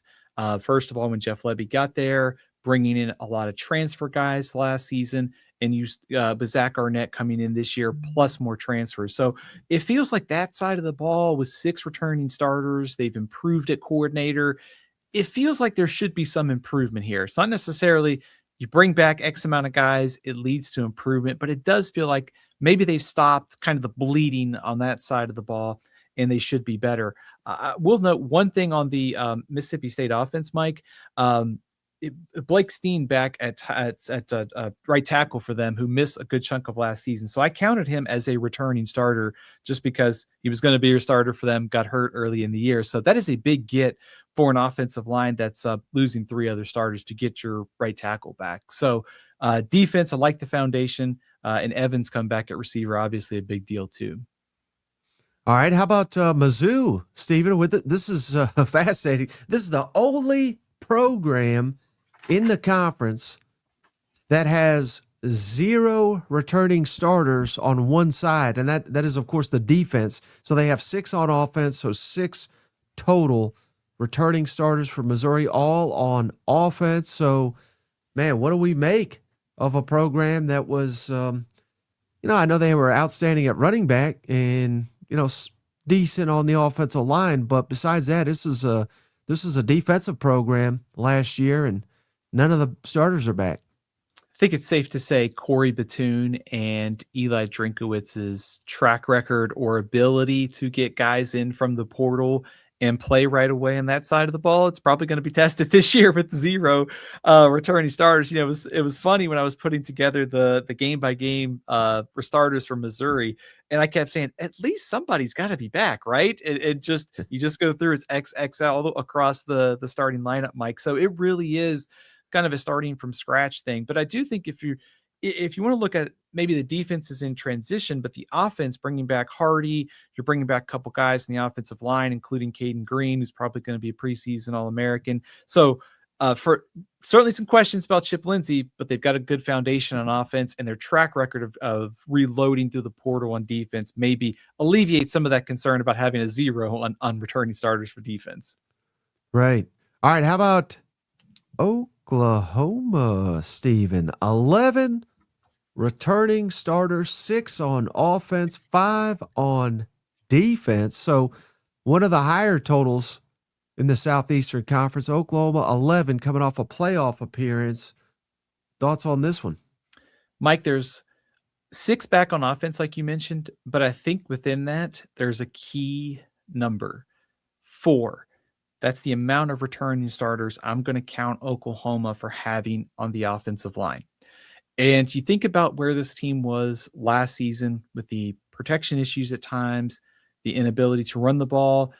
first of all, when Jeff Lebby got there, bringing in a lot of transfer guys last season, and used Zach Arnett coming in this year, plus more transfers. So it feels like that side of the ball with 6 returning starters, they've improved at coordinator. It feels like there should be some improvement here. It's not necessarily you bring back X amount of guys, it leads to improvement, but it does feel like maybe they've stopped kind of the bleeding on that side of the ball, and they should be better. We'll note one thing on the Mississippi State offense, Mike. Blake Steen back at right tackle for them, who missed a good chunk of last season. So I counted him as a returning starter just because he was going to be your starter for them, got hurt early in the year. So that is a big get for an offensive line that's losing 3 other starters to get your right tackle back. So defense, I like the foundation, and Evans come back at receiver, obviously a big deal too. All right. How about Mizzou, Stephen? This is fascinating. This is the only program in the conference that has 0 returning starters on one side, and that is, of course, the defense. So they have 6 on offense, so 6 total returning starters for Missouri, all on offense. So, man, what do we make of a program that was, I know they were outstanding at running back and, decent on the offensive line, but besides that, this is a defensive program last year, and none of the starters are back. I think it's safe to say Corey Batoon and Eli Drinkowitz's track record or ability to get guys in from the portal and play right away on that side of the ball, it's probably going to be tested this year with 0 returning starters. It was funny when I was putting together the game by game for starters for Missouri, and I kept saying, at least somebody's got to be back, right? You just go through, it's XXL across the starting lineup, Mike. So it really is kind of a starting from scratch thing. But I do think if you want to look at maybe the defense is in transition, but the offense, bringing back Hardy, you're bringing back a couple guys in the offensive line, including Caden Green, who's probably going to be a preseason All-American. So for certainly some questions about Chip Lindsey, but they've got a good foundation on offense, and their track record of reloading through the portal on defense maybe alleviate some of that concern about having a 0 on returning starters for defense. Right. All right. How about Oklahoma, Stephen? 11 returning starters, 6 on offense, 5 on defense. So one of the higher totals in the Southeastern Conference. Oklahoma 11 coming off a playoff appearance. Thoughts on this one? Mike, there's 6 back on offense, like you mentioned, but I think within that, there's a key number, 4. That's the amount of returning starters I'm going to count Oklahoma for having on the offensive line. And you think about where this team was last season with the protection issues at times, the inability to run the ball.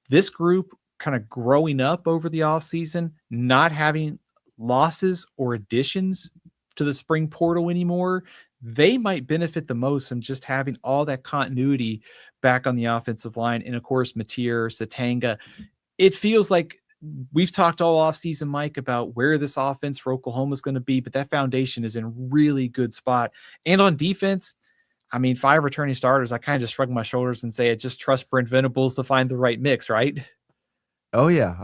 This group kind of growing up over the offseason, not having losses or additions to the spring portal anymore, they might benefit the most from just having all that continuity back on the offensive line. And of course, Mateer, Satanga. It feels like we've talked all offseason, Mike, about where this offense for Oklahoma is going to be, but that foundation is in a really good spot. And on defense, 5 returning starters, I kind of just shrug my shoulders and say I just trust Brent Venables to find the right mix, right? Oh, yeah.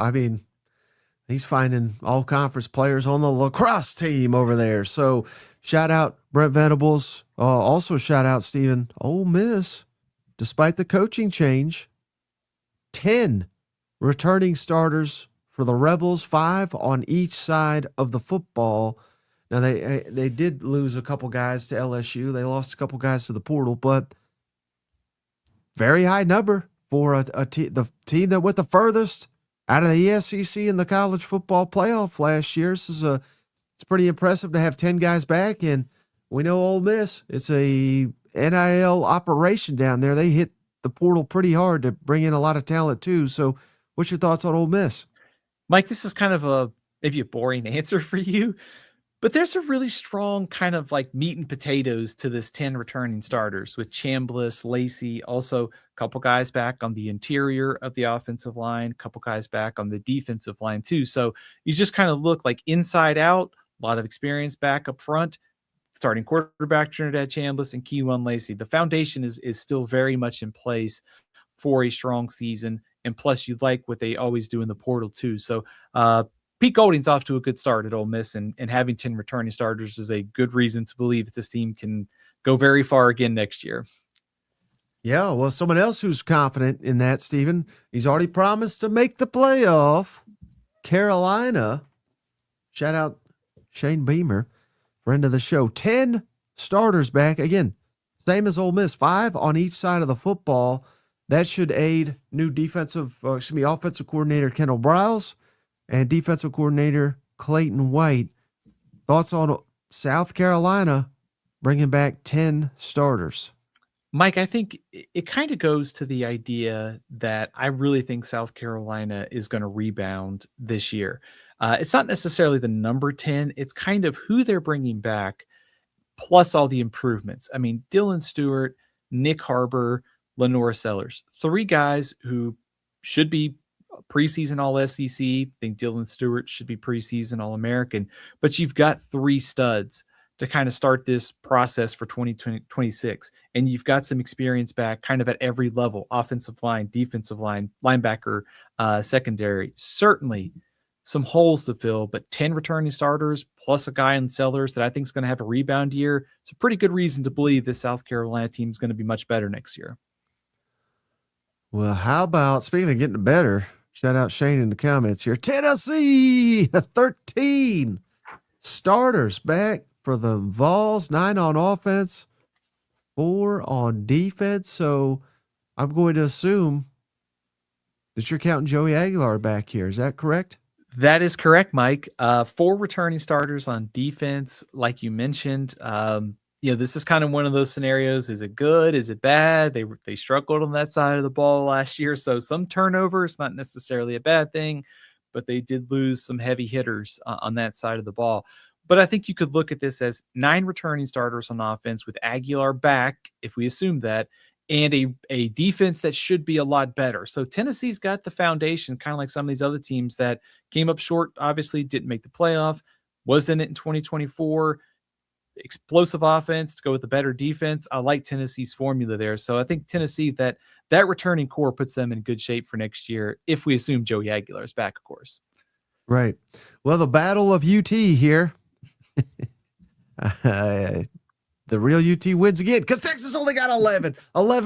He's finding all conference players on the lacrosse team over there. So shout out Brent Venables. Also shout out Stephen. Ole Miss, despite the coaching change, 10 returning starters for the Rebels, 5 on each side of the football. Now, they did lose a couple guys to LSU. They lost a couple guys to the portal, but very high number for the team that went the furthest out of the SEC in the college football playoff last year. It's pretty impressive to have 10 guys back, and we know Ole Miss, it's a NIL operation down there. They hit the portal pretty hard to bring in a lot of talent too. So what's your thoughts on Ole Miss? Mike, this is kind of maybe a boring answer for you, but there's a really strong kind of like meat and potatoes to this 10 returning starters with Chambliss, Lacey, also a couple guys back on the interior of the offensive line, a couple guys back on the defensive line too. So you just kind of look like inside out, a lot of experience back up front, starting quarterback Trinidad Chambliss and Keyone Lacey. The foundation is still very much in place for a strong season. And plus, you like what they always do in the portal too. So Pete Golding's off to a good start at Ole Miss, and having 10 returning starters is a good reason to believe that this team can go very far again next year. Yeah, well, someone else who's confident in that, Stephen, he's already promised to make the playoff. Carolina, shout out Shane Beamer, friend of the show. 10 starters back. Again, same as Ole Miss, 5 on each side of the football. That should aid new offensive coordinator Kendall Briles and defensive coordinator Clayton White. Thoughts on South Carolina bringing back 10 starters? Mike, I think it kind of goes to the idea that I really think South Carolina is going to rebound this year. It's not necessarily the number 10. It's kind of who they're bringing back, plus all the improvements. I mean, Dylan Stewart, Nick Harbor, Lenora Sellers, 3 guys who should be preseason All-SEC. I think Dylan Stewart should be preseason All-American. But you've got 3 studs to kind of start this process for 2026. And you've got some experience back kind of at every level: offensive line, defensive line, linebacker, secondary. Certainly some holes to fill, but 10 returning starters plus a guy in Sellers that I think is going to have a rebound year. It's a pretty good reason to believe this South Carolina team is going to be much better next year. Well, how about, speaking of getting better, shout out Shane in the comments here. Tennessee, 13 starters back for the Vols, 9 on offense, 4 on defense. So I'm going to assume that you're counting Joey Aguilar back here. Is that correct? That is correct, Mike. 4 returning starters on defense, like you mentioned. This is kind of one of those scenarios. Is it good? Is it bad? They struggled on that side of the ball last year. So some turnovers, not necessarily a bad thing, but they did lose some heavy hitters on that side of the ball. But I think you could look at this as 9 returning starters on offense with Aguilar back, if we assume that, and a defense that should be a lot better. So Tennessee's got the foundation, kind of like some of these other teams that came up short, obviously didn't make the playoff, was in it in 2024. Explosive offense to go with a better defense. I like Tennessee's formula there. So I think Tennessee, that returning core puts them in good shape for next year, if we assume Joey Aguilar is back, of course. Right. Well, the Battle of UT here. The real UT wins again because Texas only got 11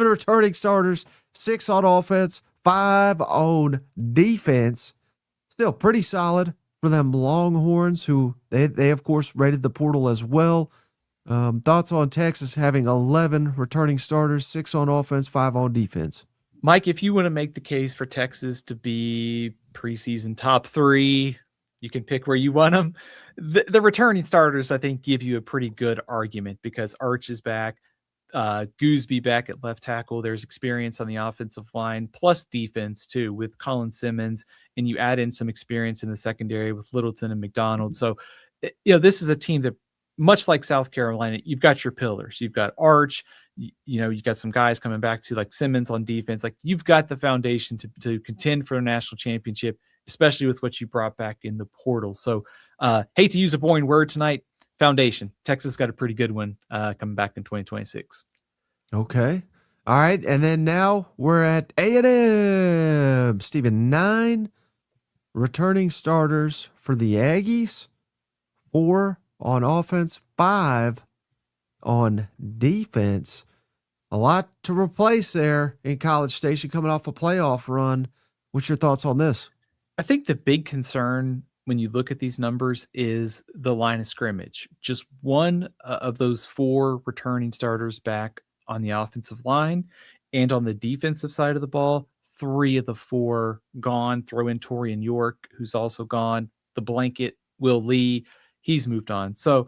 returning starters, 6 on offense, 5 on defense. Still pretty solid for them Longhorns, who they of course raided the portal as well. Thoughts on Texas having 11 returning starters, 6 on offense, 5 on defense? Mike, if you want to make the case for Texas to be preseason top 3, you can pick where you want them. The returning starters, I think, give you a pretty good argument because Arch is back, Gooseby back at left tackle. There's experience on the offensive line, plus defense too with Colin Simmons, and you add in some experience in the secondary with Littleton and McDonald. So, this is a team that, much like South Carolina, you've got your pillars. You've got Arch, you've got some guys coming back to like Simmons on defense. Like, you've got the foundation to contend for a national championship, especially with what you brought back in the portal. So, hate to use a boring word tonight, foundation. Texas got a pretty good one coming back in 2026. Okay. All right. And then now we're at A&M. Stephen, 9 returning starters for the Aggies, 4 on offense, 5 on defense. A lot to replace there in College Station coming off a playoff run. What's your thoughts on this? I think the big concern when you look at these numbers is the line of scrimmage. Just one of those 4 returning starters back on the offensive line, and on the defensive side of the ball, 3 of the 4 gone. Throw in Torian York, who's also gone. The blanket, Will Lee, he's moved on. So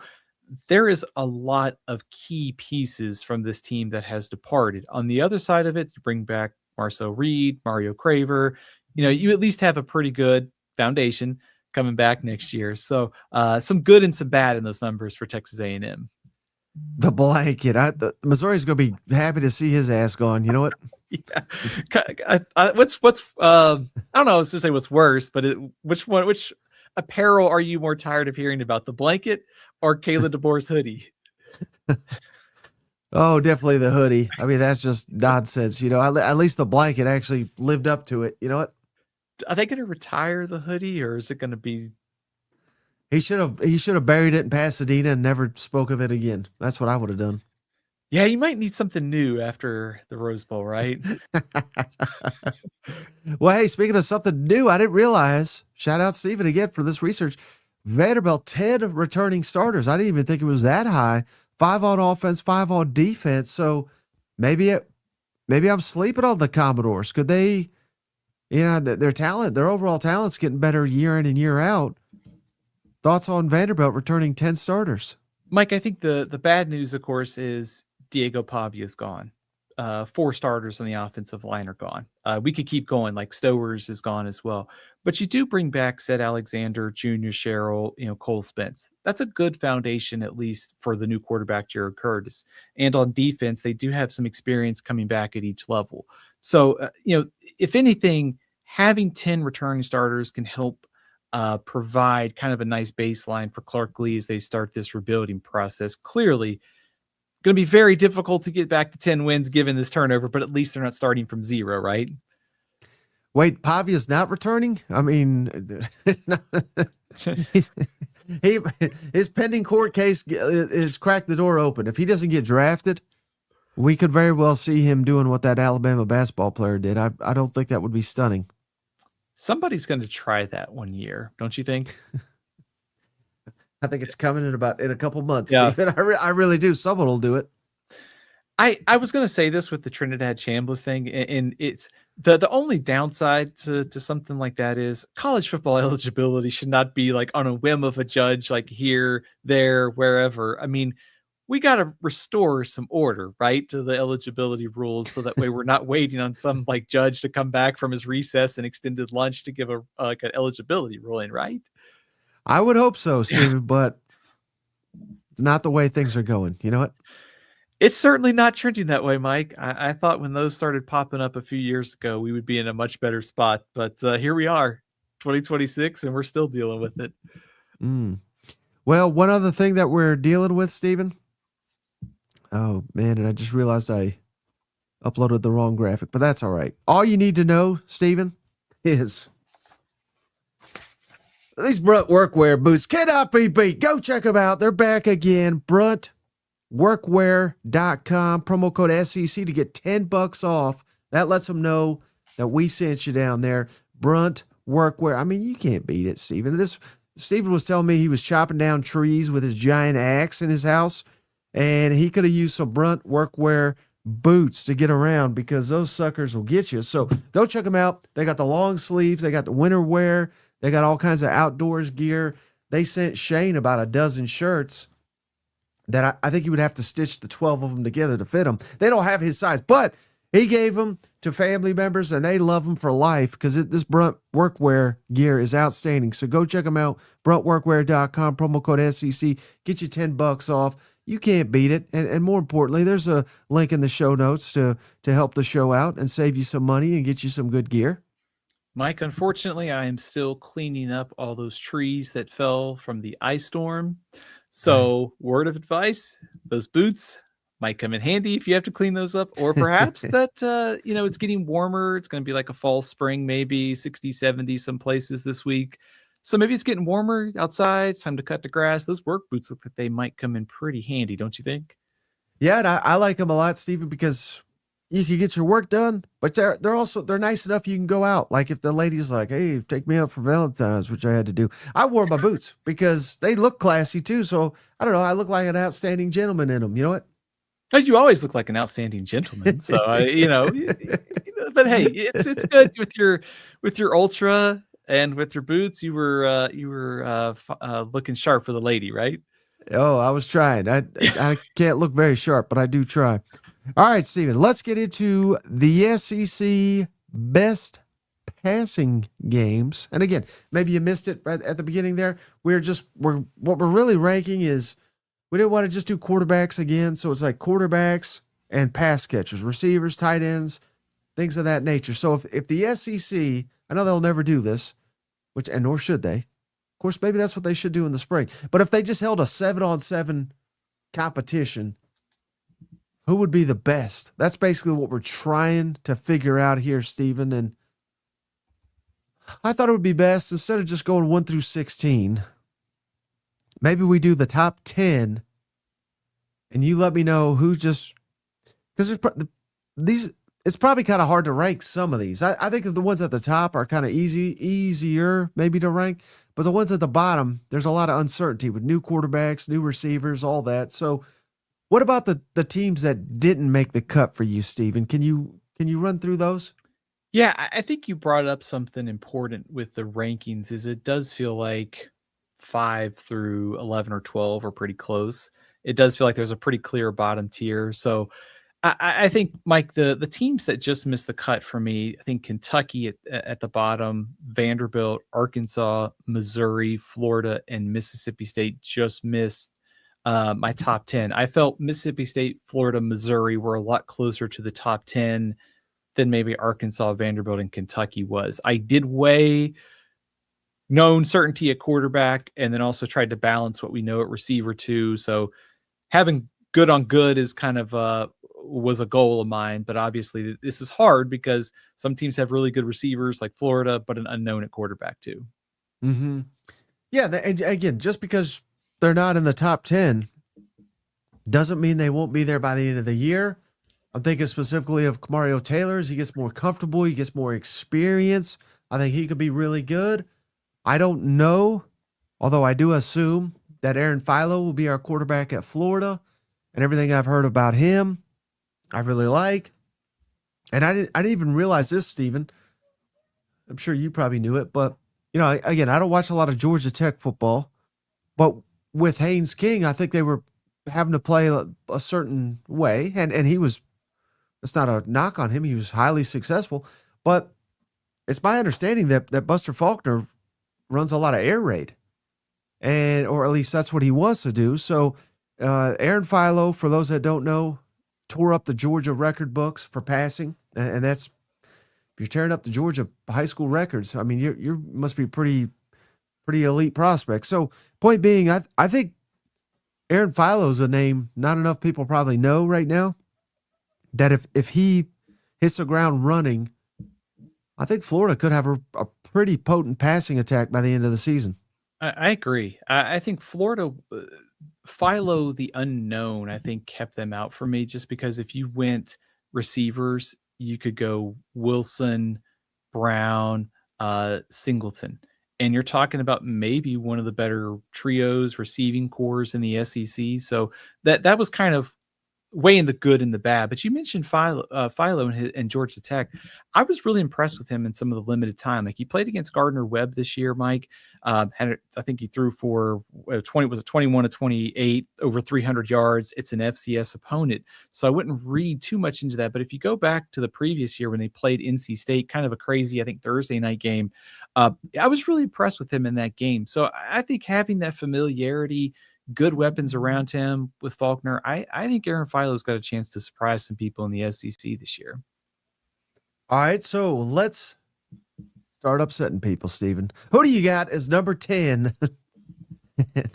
there is a lot of key pieces from this team that has departed. On the other side of it, you bring back Marcel Reed, Mario Craver. You at least have a pretty good foundation coming back next year. So some good and some bad in those numbers for Texas A&M. The blanket. Missouri's going to be happy to see his ass gone. You know what? Yeah. What's I don't know. I was to say what's worse, but which apparel are you more tired of hearing about, the blanket or Kayla DeBoer's hoodie? Oh, definitely the hoodie. I mean, that's just nonsense. At least the blanket actually lived up to it. You know what? Are they going to retire the hoodie, or is it going to be? He should have buried it in Pasadena and never spoke of it again. That's what I would have done. Yeah, you might need something new after the Rose Bowl, right? Well, hey, speaking of something new, I didn't realize. Shout out Steven again for this research. Vanderbilt, 10 returning starters. I didn't even think it was that high. 5 on offense, 5 on defense. So maybe I'm sleeping on the Commodores. Could they, their talent, their overall talent's getting better year in and year out. Thoughts on Vanderbilt returning 10 starters? Mike, I think the bad news, of course, is Diego Pavia's gone. 4 starters on the offensive line are gone. We could keep going, like Stowers is gone as well. But you do bring back Seth Alexander, Junior Sherrill, Cole Spence. That's a good foundation, at least for the new quarterback, Jared Curtis. And on defense, they do have some experience coming back at each level. So, if anything, having 10 returning starters can help provide kind of a nice baseline for Clark Lee as they start this rebuilding process. Clearly, going to be very difficult to get back to 10 wins given this turnover, but at least they're not starting from 0, right? Wait, Pavia's not returning? I mean, his pending court case has cracked the door open. If he doesn't get drafted, we could very well see him doing what that Alabama basketball player did. I don't think that would be stunning. Somebody's going to try that one year, don't you think? I think it's coming in a couple months. Yeah. Steven. I really do. Someone will do it. I was going to say this with the Trinidad Chambliss thing, and it's the only downside to something like that is college football eligibility should not be like on a whim of a judge, like here, there, wherever. I mean, we got to restore some order, right, to the eligibility rules, so that way we're not waiting on some like judge to come back from his recess and extended lunch to give an eligibility ruling, right? I would hope so, Steven, but it's not the way things are going. You know what? It's certainly not trending that way, Mike. I thought when those started popping up a few years ago, we would be in a much better spot. But here we are, 2026, and we're still dealing with it. Well, one other thing that we're dealing with, Steven. Oh, man, and I just realized I uploaded the wrong graphic, but that's all right. All you need to know, Steven, is these Brunt workwear boots cannot be beat. Go check them out. They're back again. BruntWorkwear.com. Promo code SEC to get $10 off. That lets them know that we sent you down there. Brunt Workwear. I mean, you can't beat it, Steven. Steven was telling me he was chopping down trees with his giant axe in his house, and he could have used some Brunt Workwear boots to get around because those suckers will get you. So go check them out. They got the long sleeves. They got the winter wear. They got all kinds of outdoors gear. They sent Shane about a dozen shirts that I think he would have to stitch the 12 of them together to fit them. They don't have his size, but he gave them to family members, and they love them for life because this Brunt Workwear gear is outstanding. So go check them out, BruntWorkwear.com, promo code SEC. Get you $10 off. You can't beat it. And more importantly, there's a link in the show notes to help the show out and save you some money and get you some good gear. Mike, unfortunately, I am still cleaning up all ththose trees that fell from the ice storm. So, word of advice, those boots might come in handy if you have to clean those up, or perhaps that, it's getting warmer. It's going to be like a fall, spring, maybe 60, 70, some places this week. So maybe it's getting warmer outside. It's time to cut the grass. Those work boots look like they might come in pretty handy, don't you think? Yeah, and I like them a lot, Steven, because you can get your work done, but they're nice enough you can go out. Like if the lady's like, hey, take me out for Valentine's, which I had to do. I wore my boots because they look classy too. So I don't know. I look like an outstanding gentleman in them. You know what? You always look like an outstanding gentleman. So but hey, it's good with your Ultra and with your boots. You were looking sharp for the lady, right? Oh, I was trying. I can't look very sharp, but I do try. All right, Steven, let's get into the SEC best passing games. And again, maybe you missed it right at the beginning there. What we're really ranking is we didn't want to just do quarterbacks again. So it's like quarterbacks and pass catchers, receivers, tight ends, things of that nature. So if the SEC, I know they'll never do this, and nor should they. Of course, maybe that's what they should do in the spring. But if they just held a 7-on-7 competition, who would be the best? That's basically what we're trying to figure out here, Steven. And I thought it would be best, instead of just going 1 through 16, maybe we do the top 10, and you let me know who just, because it's probably kind of hard to rank some of these. I think the ones at the top are kind of easier maybe to rank, But the ones at the bottom, there's a lot of uncertainty with new quarterbacks, new receivers, all that. So what about the teams that didn't make the cut for you, Steven? Can you run through those? Yeah, I think you brought up something important with the rankings. Is it does feel like 5 through 11 or 12 are pretty close. It does feel like there's a pretty clear bottom tier. So I think, Mike, the teams that just missed the cut for me, I think Kentucky at the bottom, Vanderbilt, Arkansas, Missouri, Florida, and Mississippi State just missed my top 10. I felt Mississippi State, Florida, Missouri were a lot closer to the top 10 than maybe Arkansas, Vanderbilt, and Kentucky was. I did weigh known certainty at quarterback and then also tried to balance what we know at receiver too. So having good on good is kind of was a goal of mine, but obviously this is hard because some teams have really good receivers like Florida, but an unknown at quarterback too. Mm-hmm. Yeah. And again, just because they're not in the top 10 doesn't mean they won't be there by the end of the year. I'm thinking specifically of Mario Taylor as he gets more comfortable, he gets more experience. I think he could be really good. I don't know, although I do assume that Aaron Philo will be our quarterback at Florida, and everything I've heard about him, I really like. And I didn't even realize this, Steven. I'm sure you probably knew it, but again, I don't watch a lot of Georgia Tech football, but with Haynes King, I think they were having to play a certain way, and he was. It's not a knock on him. He was highly successful, but it's my understanding that Buster Faulkner runs a lot of air raid, or at least that's what he wants to do. So Aaron Philo, for those that don't know, tore up the Georgia record books for passing, and that's if you're tearing up the Georgia high school records. I mean, you must be pretty elite prospect. So point being, I think Aaron Philo is a name not enough people probably know right now. That if he hits the ground running, I think Florida could have a pretty potent passing attack by the end of the season. I agree. I think Florida, Philo, the unknown, I think kept them out for me just because if you went receivers, you could go Wilson, Brown, Singleton. And you're talking about maybe one of the better trios, receiving cores in the SEC. So that was kind of weighing the good and the bad. But you mentioned Philo and Georgia Tech. I was really impressed with him in some of the limited time. Like he played against Gardner Webb this year, Mike. I think he threw for 21 to 28, over 300 yards. It's an FCS opponent. So I wouldn't read too much into that. But if you go back to the previous year when they played NC State, kind of a crazy, I think, Thursday night game, I was really impressed with him in that game. So I think having that familiarity, good weapons around him with Faulkner, I think Aaron Philo's got a chance to surprise some people in the SEC this year. All right, so let's start upsetting people, Steven. Who do you got as number 10?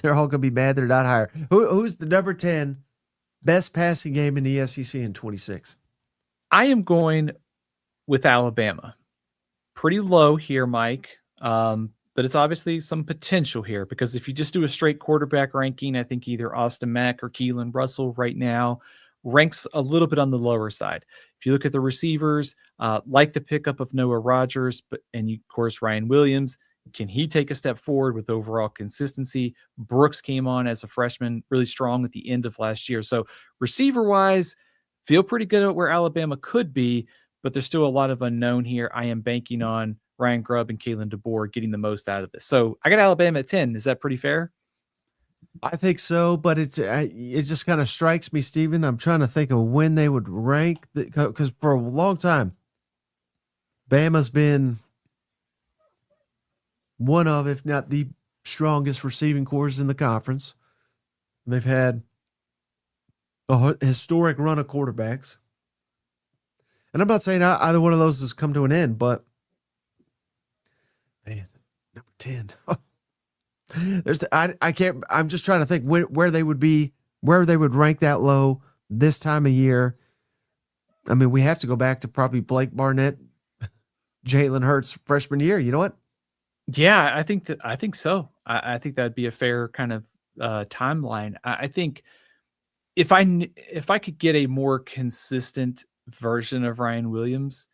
They're all going to be mad they're not higher. Who's the number 10 best passing game in the SEC in 26? I am going with Alabama. Pretty low here, Mike. But it's obviously some potential here because if you just do a straight quarterback ranking, I think either Austin Mack or Keelan Russell right now ranks a little bit on the lower side. If you look at the receivers, like the pickup of Noah Rogers, of course, Ryan Williams, can he take a step forward with overall consistency? Brooks came on as a freshman, really strong at the end of last year. So receiver-wise, feel pretty good at where Alabama could be, but there's still a lot of unknown here. I am banking on Ryan Grubb and Kalen DeBoer getting the most out of this. So I got Alabama at 10. Is that pretty fair? I think so, but it just kind of strikes me, Steven. I'm trying to think of when they would rank, because for a long time, Bama's been one of, if not the strongest receiving corps in the conference. They've had a historic run of quarterbacks. And I'm not saying either one of those has come to an end, but man, number 10. I'm just trying to think where they would be, where they would rank that low this time of year. I mean, we have to go back to probably Blake Barnett, Jalen Hurts freshman year. You know what? Yeah, I think so. I think that'd be a fair kind of timeline. I think if I could get a more consistent version of Ryan Williams,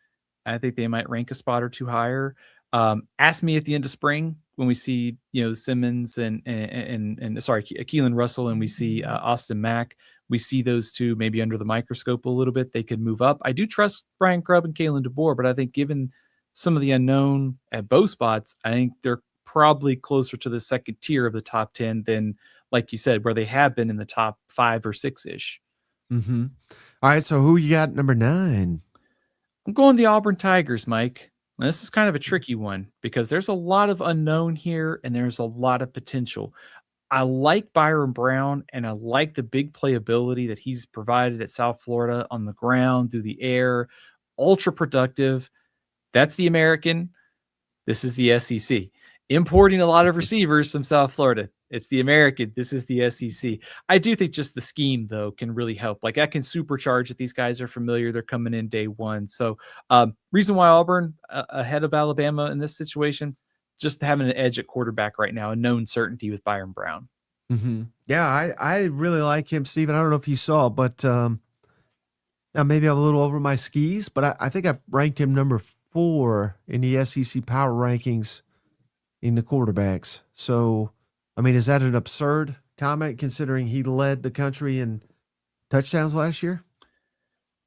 I think they might rank a spot or two higher. Ask me at the end of spring when we see, Simmons and Keelan Russell, and we see Austin Mack. We see those two maybe under the microscope a little bit. They could move up. I do trust Brian Grubb and Kalen DeBoer, but I think given some of the unknown at both spots, I think they're probably closer to the second tier of the top 10 than, like you said, where they have been in the top 5 or 6-ish. Mm-hmm. All right, so who you got number 9? I'm going the Auburn Tigers, Mike. And this is kind of a tricky one because there's a lot of unknown here and there's a lot of potential. I like Byron Brown and I like the big playability that he's provided at South Florida on the ground, through the air, ultra productive. That's the American. This is the SEC. Importing a lot of receivers from South Florida. It's the American. This is the SEC. I do think just the scheme, though, can really help. Like, I can supercharge it. These guys are familiar. They're coming in day one. So reason why Auburn ahead of Alabama in this situation, just having an edge at quarterback right now, a known certainty with Byron Brown. Mm-hmm. Yeah, I really like him, Steven. I don't know if you saw, but now maybe I'm a little over my skis, but I think I ranked him number 4 in the SEC power rankings in the quarterbacks. So, I mean, is that an absurd comment considering he led the country in touchdowns last year?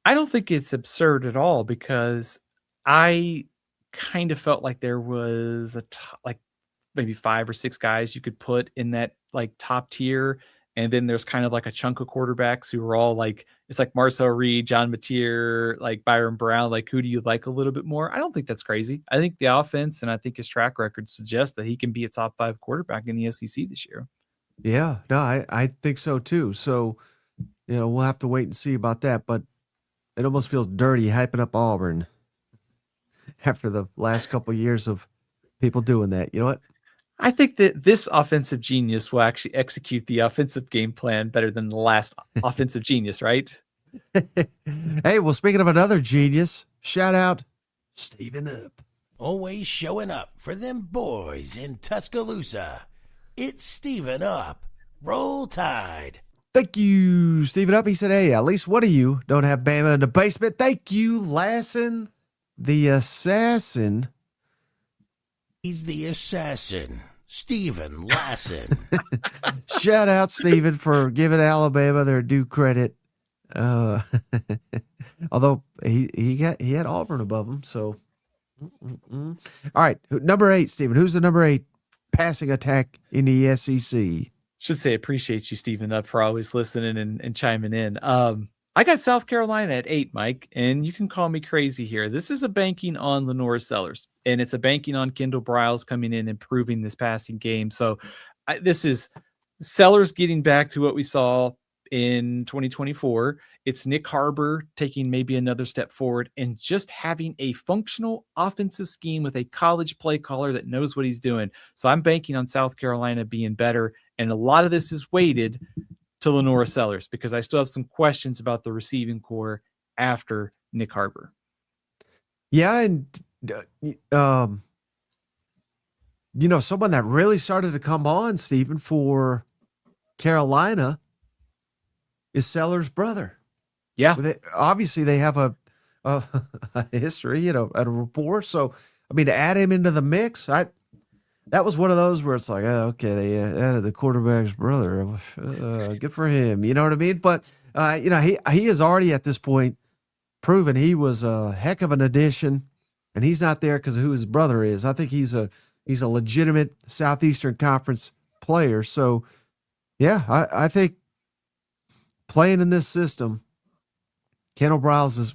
I don't think it's absurd at all because I kind of felt like there was like maybe 5 or 6 guys you could put in that like top tier. And then there's kind of like a chunk of quarterbacks who are all like, it's like Marcel Reed, John Mateer, like Byron Brown. Like, who do you like a little bit more? I don't think that's crazy. I think the offense and I think his track record suggests that he can be a top 5 quarterback in the SEC this year. Yeah, no, I think so too. So, we'll have to wait and see about that. But it almost feels dirty hyping up Auburn after the last couple of years of people doing that. You know what? I think that this offensive genius will actually execute the offensive game plan better than the last offensive genius, right? Hey, well, speaking of another genius, shout out Steven Up. Always showing up for them boys in Tuscaloosa. It's Steven Up. Roll Tide. Thank you, Steven Up. He said, hey, at least one of you don't have Bama in the basement. Thank you, Lassan, the assassin. He's the assassin, Steven Lassan. Shout out, Steven, for giving Alabama their due credit. Although he had Auburn above him. So, all right, number 8, Steven. Who's the number 8 passing attack in the SEC? Should say appreciate you, Steven, up for always listening and chiming in. I got South Carolina at 8, Mike, and you can call me crazy here. This is a banking on Lenora Sellers, and it's a banking on Kendall Briles coming in and improving this passing game. So this is Sellers getting back to what we saw in 2024. It's Nick Harbor taking maybe another step forward and just having a functional offensive scheme with a college play caller that knows what he's doing. So I'm banking on South Carolina being better, and a lot of this is weighted to Lenora Sellers because I still have some questions about the receiving core after Nick Harbor. Yeah, and someone that really started to come on, Stephen, for Carolina is Sellers' brother. Yeah, obviously they have a history, a rapport. So, I mean, to add him into the mix, that was one of those where it's like, oh, okay, they added the quarterback's brother. Good for him. You know what I mean? But, he is already at this point proven he was a heck of an addition, and he's not there because of who his brother is. I think he's a legitimate Southeastern Conference player. So, yeah, I think playing in this system, Kendall Briles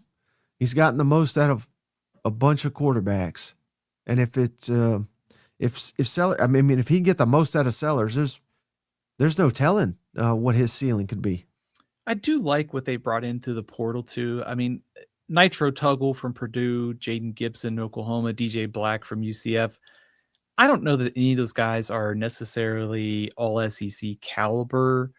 he's gotten the most out of a bunch of quarterbacks. And if it's, if Sellers, I mean, if he can get the most out of Sellers, there's no telling what his ceiling could be. I do like what they brought in through the portal too. I mean, Nitro Tuggle from Purdue, Jaden Gibson, Oklahoma, DJ Black from UCF. I don't know that any of those guys are necessarily all SEC caliber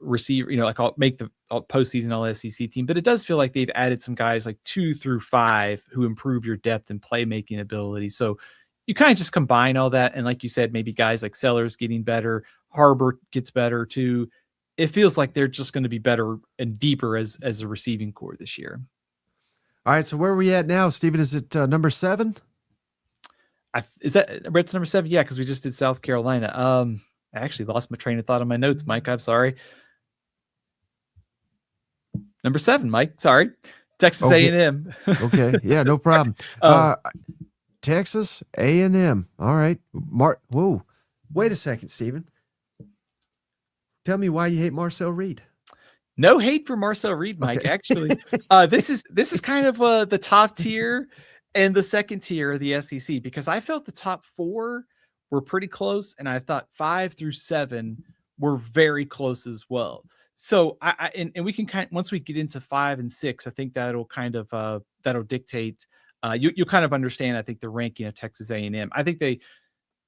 receiver, like I'll make the postseason all SEC team, but it does feel like they've added some guys like 2 through 5 who improve your depth and playmaking ability. So you kind of just combine all that. And like you said, maybe guys like Sellers getting better, Harbor gets better too. It feels like they're just going to be better and deeper as a receiving core this year. All right. So where are we at now, Stephen? Is it number 7? Is that Brett's number 7? Yeah, because we just did South Carolina. I actually lost my train of thought on my notes, Mike. I'm sorry. Number 7, Mike. Sorry. Texas Okay. A&M. Okay. Yeah, no problem. Texas A&M. All right. Whoa. Wait a second, Steven. Tell me why you hate Marcel Reed. No hate for Marcel Reed, Mike. Okay. Actually, this is kind of the top tier and the second tier of the SEC, because I felt the top 4 were pretty close, and I thought 5 through 7 were very close as well. So and we can once we get into 5 and 6, I think that'll kind of that'll dictate. You'll kind of understand, I think, the ranking of Texas A&M. I think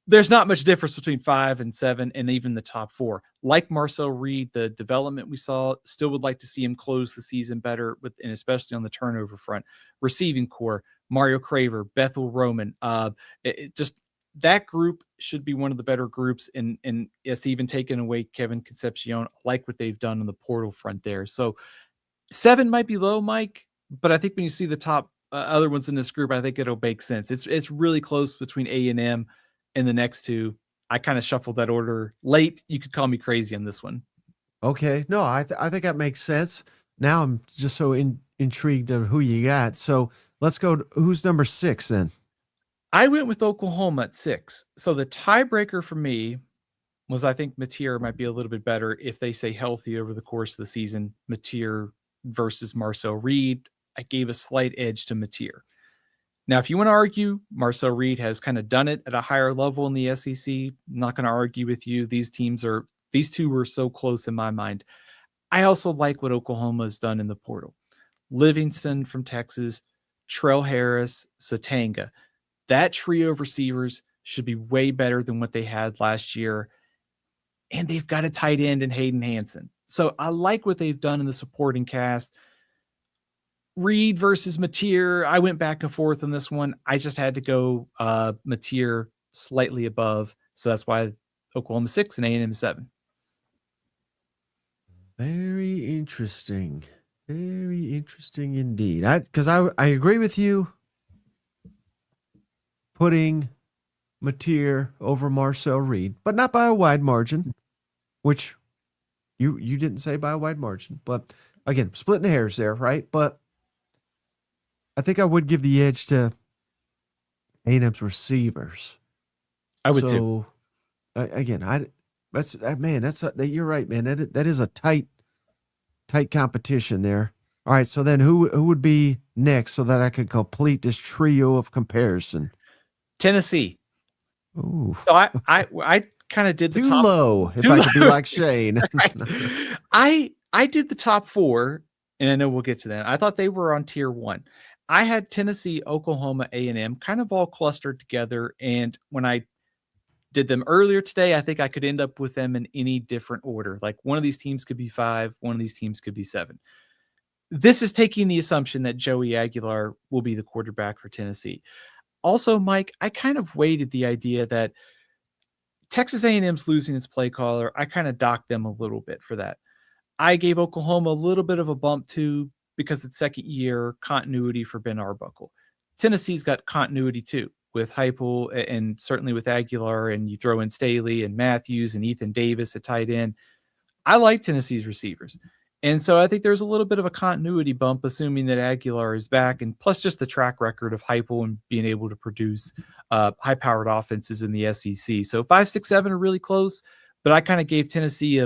there's not much difference between 5 and 7 and even the top 4. Like Marcel Reed, the development we saw, still would like to see him close the season better, and especially on the turnover front. Receiving core, Mario Craver, Bethel Roman, just that group should be one of the better groups, and it's even taken away Kevin Concepcion. I like what they've done on the portal front there. So 7 might be low, Mike, but I think when you see the top other ones in this group, I think it'll make sense. It's really close between A&M and the next 2. I kind of shuffled that order late. You could call me crazy on this one. Okay. No, I think that makes sense. Now I'm just so intrigued of who you got. So let's go. Who's number 6 then? I went with Oklahoma at 6. So the tiebreaker for me was, I think Mateer might be a little bit better if they stay healthy over the course of the season. Mateer versus Marcel Reed. I gave a slight edge to Mateer. Now, if you want to argue, Marcel Reed has kind of done it at a higher level in the SEC. I'm not going to argue with you. These 2 were so close in my mind. I also like what Oklahoma has done in the portal. Livingston from Texas, Trell Harris, Satanga. That trio of receivers should be way better than what they had last year. And they've got a tight end in Hayden Hansen. So I like what they've done in the supporting cast. Reed versus Mateer, I went back and forth on this one. I just had to go Mateer slightly above. So that's why Oklahoma 6 and A&M 7. Very interesting. Very interesting indeed. Because I agree with you putting Mateer over Marcel Reed, but not by a wide margin, which you didn't say by a wide margin. But again, splitting hairs there, right? But I think I would give the edge to A&M's receivers. I would too. Again, you're right, man. That is a tight competition there. All right, so then who would be next so that I could complete this trio of comparison? Tennessee. Ooh. So I kind of did the too top low. If I could be like Shane, right. I did the top 4, and I know we'll get to that. I thought they were on tier 1. I had Tennessee, Oklahoma, A&M kind of all clustered together. And when I did them earlier today, I think I could end up with them in any different order. Like one of these teams could be 5, one of these teams could be 7. This is taking the assumption that Joey Aguilar will be the quarterback for Tennessee. Also, Mike, I kind of weighted the idea that Texas A&M's losing its play caller. I kind of docked them a little bit for that. I gave Oklahoma a little bit of a bump too, because it's second year continuity for Ben Arbuckle. Tennessee's got continuity too with Heupel and certainly with Aguilar, and you throw in Staley and Matthews and Ethan Davis at tight end. I like Tennessee's receivers. And so I think there's a little bit of a continuity bump, assuming that Aguilar is back, and plus just the track record of Heupel and being able to produce high-powered offenses in the SEC. So 5, 6, 7 are really close, but I kind of gave Tennessee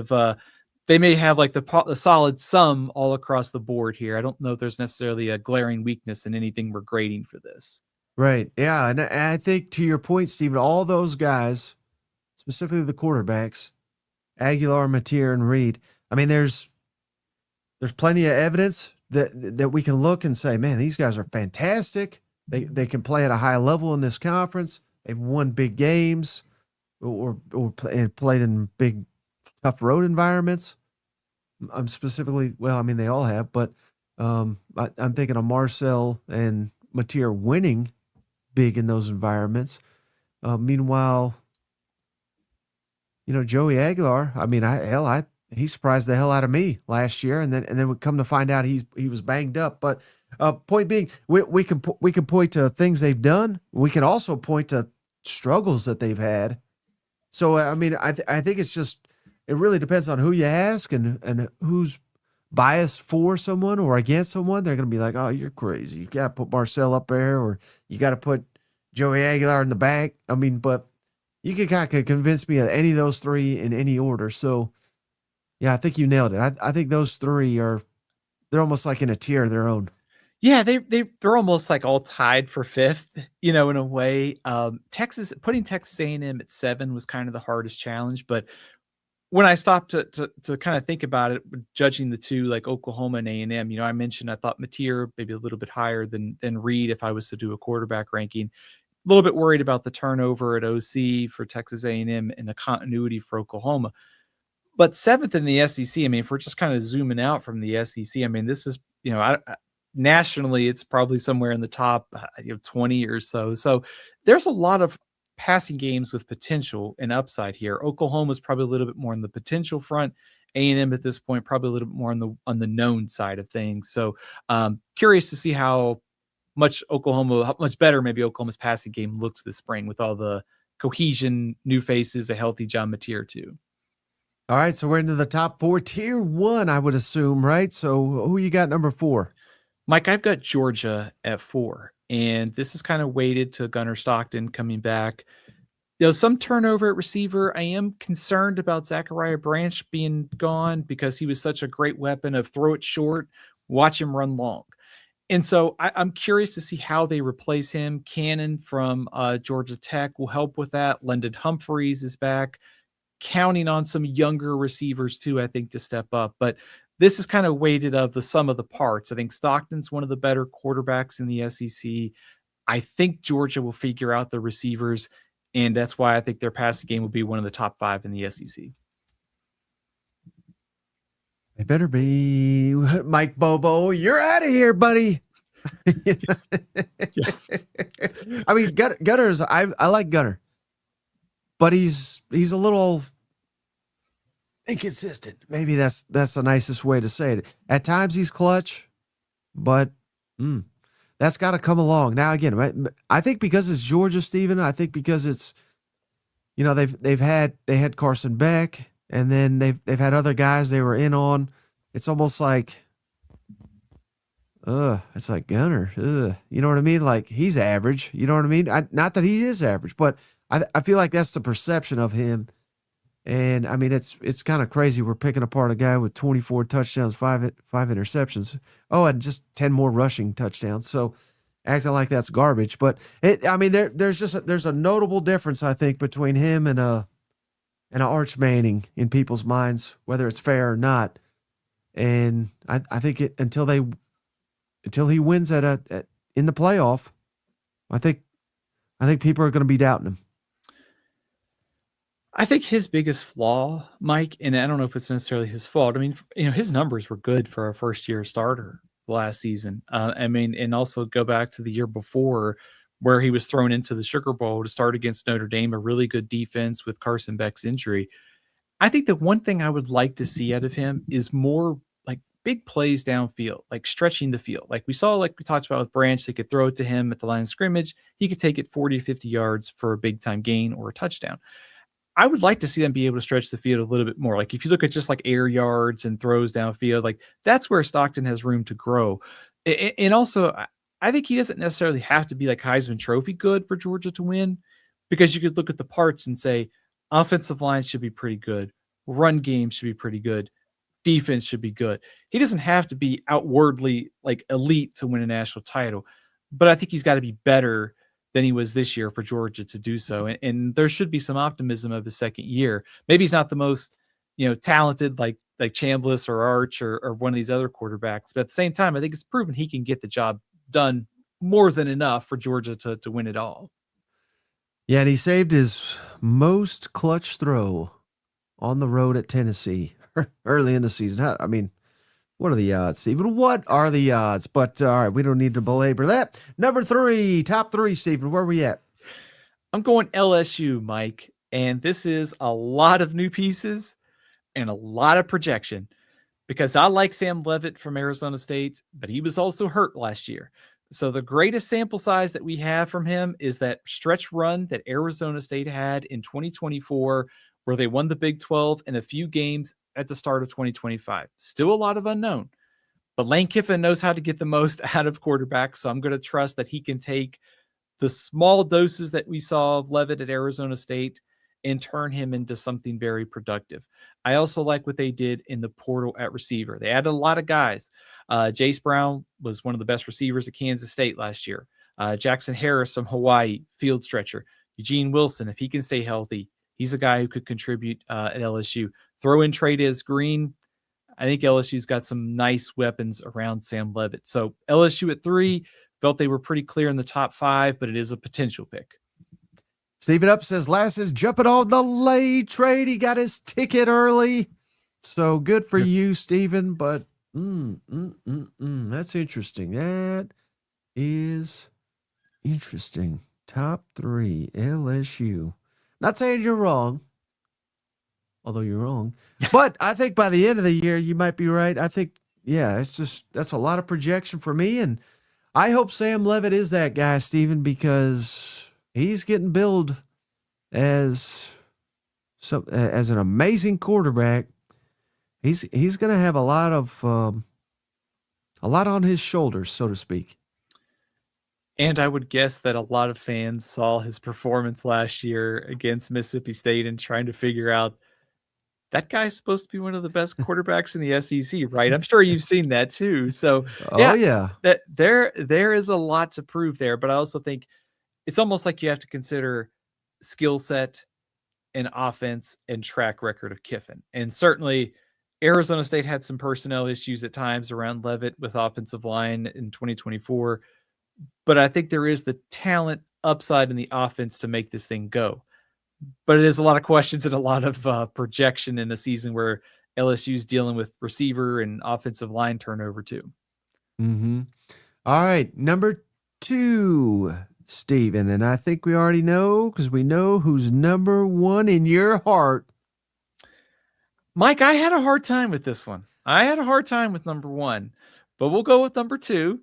they may have like the solid sum all across the board here. I don't know if there's necessarily a glaring weakness in anything we're grading for this. Right. Yeah. And I think to your point, Stephen, all those guys, specifically the quarterbacks, Aguilar, Mateer, and Reed, I mean, there's plenty of evidence that we can look and say, man, these guys are fantastic. They can play at a high level in this conference. They've won big games or played in big, tough road environments. I'm specifically, well, I mean, they all have, but I'm thinking of Marcel and Mateer winning big in those environments. Meanwhile, Joey Aguilar, I mean, he surprised the hell out of me last year, and then we come to find out he was banged up. But point being, we can point to things they've done. We can also point to struggles that they've had. So, I mean, I think it's just, it really depends on who you ask and who's biased for someone or against someone. They're going to be like, oh, you're crazy. You got to put Marcel up there, or you got to put Joey Aguilar in the back. I mean, but you can kind of convince me of any of those three in any order. So, yeah, I think you nailed it. I think those three they're almost like in a tier of their own. Yeah, they're almost like all tied for fifth, in a way. Putting Texas A&M at 7 was kind of the hardest challenge, but when I stopped to kind of think about it, judging the two, like Oklahoma and A&M, I mentioned I thought Mateer maybe a little bit higher than Reed if I was to do a quarterback ranking. A little bit worried about the turnover at OC for Texas A&M and the continuity for Oklahoma. But 7th in the SEC, I mean, if we're just kind of zooming out from the SEC, I mean, this is, nationally, it's probably somewhere in the top 20 or so. So there's a lot of passing games with potential and upside here. Oklahoma's probably a little bit more on the potential front. A&M at this point probably a little bit more on the known side of things. So curious to see how much better maybe Oklahoma's passing game looks this spring with all the cohesion, new faces, a healthy John Mateer too. All right, so we're into the top 4, tier 1, I would assume, right? So who you got number 4? Mike, I've got Georgia at 4, and this is kind of weighted to Gunnar Stockton coming back. Some turnover at receiver. I am concerned about Zachariah Branch being gone because he was such a great weapon of throw it short, watch him run long. And so I'm curious to see how they replace him. Cannon from Georgia Tech will help with that. London Humphreys is back. Counting on some younger receivers too, I think, to step up. But this is kind of weighted of the sum of the parts. I think Stockton's one of the better quarterbacks in the SEC. I think Georgia will figure out the receivers, and that's why I think their passing game will be one of the top 5 in the SEC. It better be Mike Bobo. You're out of here, buddy. I mean, Gunner's. I like Gunner, but he's a little inconsistent. Maybe that's the nicest way to say it. At times he's clutch, but that's got to come along. Now again, I think because it's Georgia, Stephen. I think because it's, they had Carson Beck, and then they've had other guys they were in on. It's almost like, it's like Gunner. You know what I mean? Like he's average. You know what I memean? Not that he is average, but I feel like that's the perception of him. And I mean, it's kind of crazy. We're picking apart a guy with 24 touchdowns, five interceptions. Oh, and just 10 more rushing touchdowns. So acting like that's garbage. But there's a notable difference, I think, between him and an Arch Manning in people's minds, whether it's fair or not. And I think until he wins in the playoff, I think people are going to be doubting him. I think his biggest flaw, Mike, and I don't know if it's necessarily his fault. I mean, his numbers were good for a first-year starter last season. And also go back to the year before where he was thrown into the Sugar Bowl to start against Notre Dame, a really good defense with Carson Beck's injury. I think the one thing I would like to see out of him is more like big plays downfield, like stretching the field. Like we talked about with Branch, they could throw it to him at the line of scrimmage. He could take it 40 to 50 yards for a big-time gain or a touchdown. I would like to see them be able to stretch the field a little bit more. Like if you look at just like air yards and throws downfield, like that's where Stockton has room to grow. And also, I think he doesn't necessarily have to be like Heisman Trophy good for Georgia to win, because you could look at the parts and say offensive line should be pretty good. Run game should be pretty good. Defense should be good. He doesn't have to be outwardly like elite to win a national title, but I think he's got to be better than he was this year for Georgia to do so. And there should be some optimism of his second year. Maybe he's not the most, talented like Chambliss or Arch or one of these other quarterbacks, but at the same time, I think it's proven he can get the job done more than enough for Georgia to win it all. Yeah, and he saved his most clutch throw on the road at Tennessee early in the season. I mean, what are the odds, Stephen? What are the odds? But all right, we don't need to belabor that. Number 3, top 3, Stephen. Where are we at? I'm going LSU, Mike. And this is a lot of new pieces and a lot of projection, because I like Sam Leavitt from Arizona State, but he was also hurt last year. So the greatest sample size that we have from him is that stretch run that Arizona State had in 2024, where they won the Big 12 in a few games at the start of 2025. Still a lot of unknown, but Lane Kiffin knows how to get the most out of quarterbacks. So I'm going to trust that he can take the small doses that we saw of Levitt at Arizona State and turn him into something very productive. I also like what they did in the portal at receiver. They added a lot of guys. Jace Brown was one of the best receivers at Kansas State last year. Jackson Harris from Hawaii, field stretcher. Eugene Wilson, if he can stay healthy, he's a guy who could contribute at LSU. Throw in Trey'Dez Green. I think LSU's got some nice weapons around Sam Levitt. So LSU at 3, felt they were pretty clear in the top 5, but it is a potential pick. Steven Up says Lassan's jumping on the late trade. He got his ticket early. So good for you, Steven. But that's interesting. That is interesting. Top 3, LSU. Not saying you're wrong, although you're wrong. But I think by the end of the year, you might be right. I think, that's a lot of projection for me. And I hope Sam Levitt is that guy, Steven, because he's getting billed as an amazing quarterback. He's going to have a lot on his shoulders, so to speak. And I would guess that a lot of fans saw his performance last year against Mississippi State and trying to figure out that guy's supposed to be one of the best quarterbacks in the SEC, right? I'm sure you've seen that too. So that there is a lot to prove there, but I also think it's almost like you have to consider skill set and offense and track record of Kiffin. And certainly Arizona State had some personnel issues at times around Levitt with offensive line in 2024. But I think there is the talent upside in the offense to make this thing go. But it is a lot of questions and a lot of projection in a season where LSU is dealing with receiver and offensive line turnover too. Mm-hmm. All right, number 2, Steven, and I think we already know because we know who's number 1 in your heart. Mike, I had a hard time with this one. I had a hard time with number 1, but we'll go with number 2.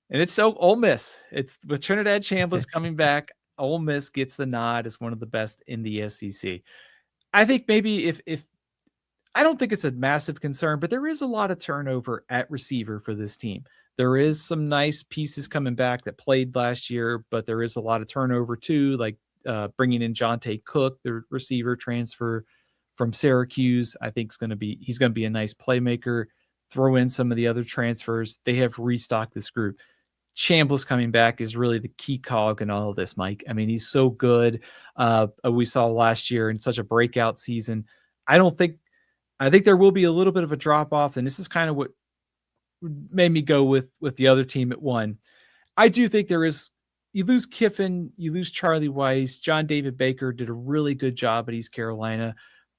And it's Ole Miss. It's with Trinidad Chambliss coming back. Ole Miss gets the nod as one of the best in the SEC. I think maybe if I don't think it's a massive concern, but there is a lot of turnover at receiver for this team. There is some nice pieces coming back that played last year, but there is a lot of turnover too, like bringing in Jonte Cook, the receiver transfer from Syracuse. I think he's going to be a nice playmaker. Throw in some of the other transfers. They have restocked this group. Chambliss coming back is really the key cog in all of this, Mike. I mean, he's so good. We saw last year in such a breakout season. I think there will be a little bit of a drop off, and this is kind of what made me go with the other team at 1. I do think you lose Kiffin, you lose Charlie Weiss. John David Baker did a really good job at East Carolina,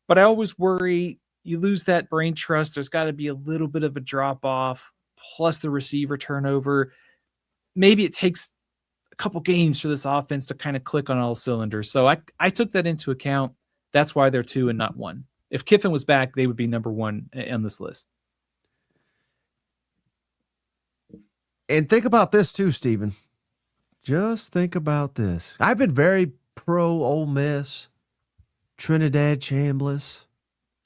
but I always worry you lose that brain trust. There's got to be a little bit of a drop off, plus the receiver turnover. Maybe it takes a couple games for this offense to kind of click on all cylinders. So I took that into account. That's why they're 2 and not 1. If Kiffin was back, they would be number 1 on this list. And think about this too, Steven. Just think about this. I've been very pro Ole Miss, Trinidad Chambliss. I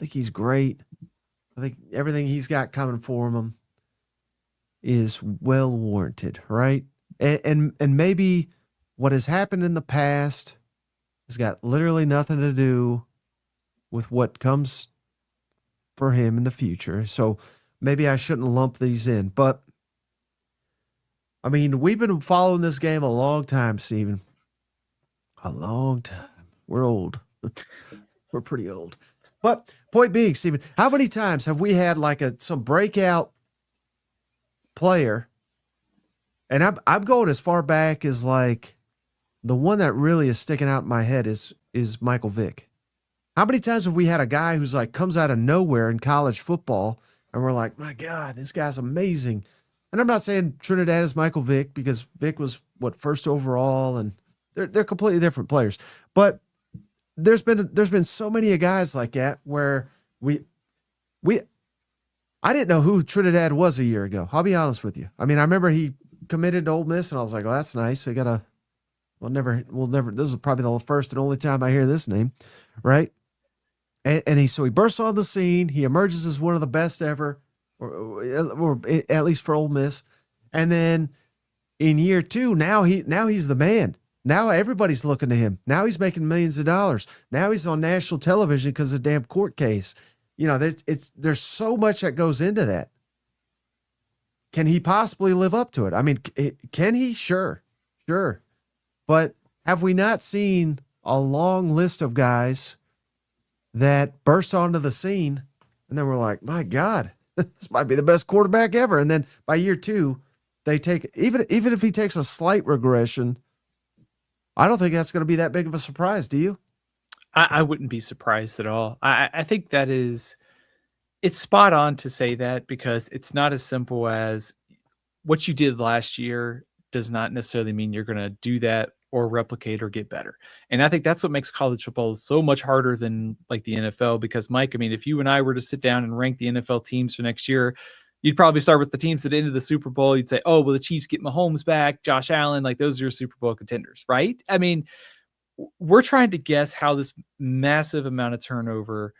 think he's great. I think everything he's got coming for him is well warranted, right? And maybe what has happened in the past has got literally nothing to do with what comes for him in the future. So maybe I shouldn't lump these in. But, I mean, we've been following this game a long time, Steven. A long time. We're old. We're pretty old. But point being, Steven, how many times have we had like some breakout player? And I'm going as far back as like the one that really is sticking out in my head is Michael Vick. How many times have we had a guy who's like comes out of nowhere in college football and we're like, my God, this guy's amazing. And I'm not saying Trinidad is Michael Vick because Vick was first overall and they're completely different players. But there's been so many guys like that where I didn't know who Trinidad was a year ago. I'll be honest with you. I mean, I remember he committed to Ole Miss, and I was like, well, that's nice. We'll never, this is probably the first and only time I hear this name, right? And he bursts on the scene. He emerges as one of the best ever, or at least for Ole Miss. And then in year 2, now he's the man. Now everybody's looking to him. Now he's making millions of dollars. Now he's on national television because of the damn court case. There's so much that goes into that. Can he possibly live up to it? I mean, can he? Sure. But have we not seen a long list of guys that burst onto the scene and then we're like, my God, this might be the best quarterback ever. And then by year 2, they take, even if he takes a slight regression, I don't think that's going to be that big of a surprise. Do you? I wouldn't be surprised at all. I think it's spot on to say that, because it's not as simple as what you did last year does not necessarily mean you're going to do that or replicate or get better. And I think that's what makes college football so much harder than like the NFL, because Mike, I mean, if you and I were to sit down and rank the NFL teams for next year, you'd probably start with the teams that ended the Super Bowl. You'd say, oh, well, the Chiefs get Mahomes back, Josh Allen, like those are your Super Bowl contenders, right? I mean, we're trying to guess how this massive amount of turnover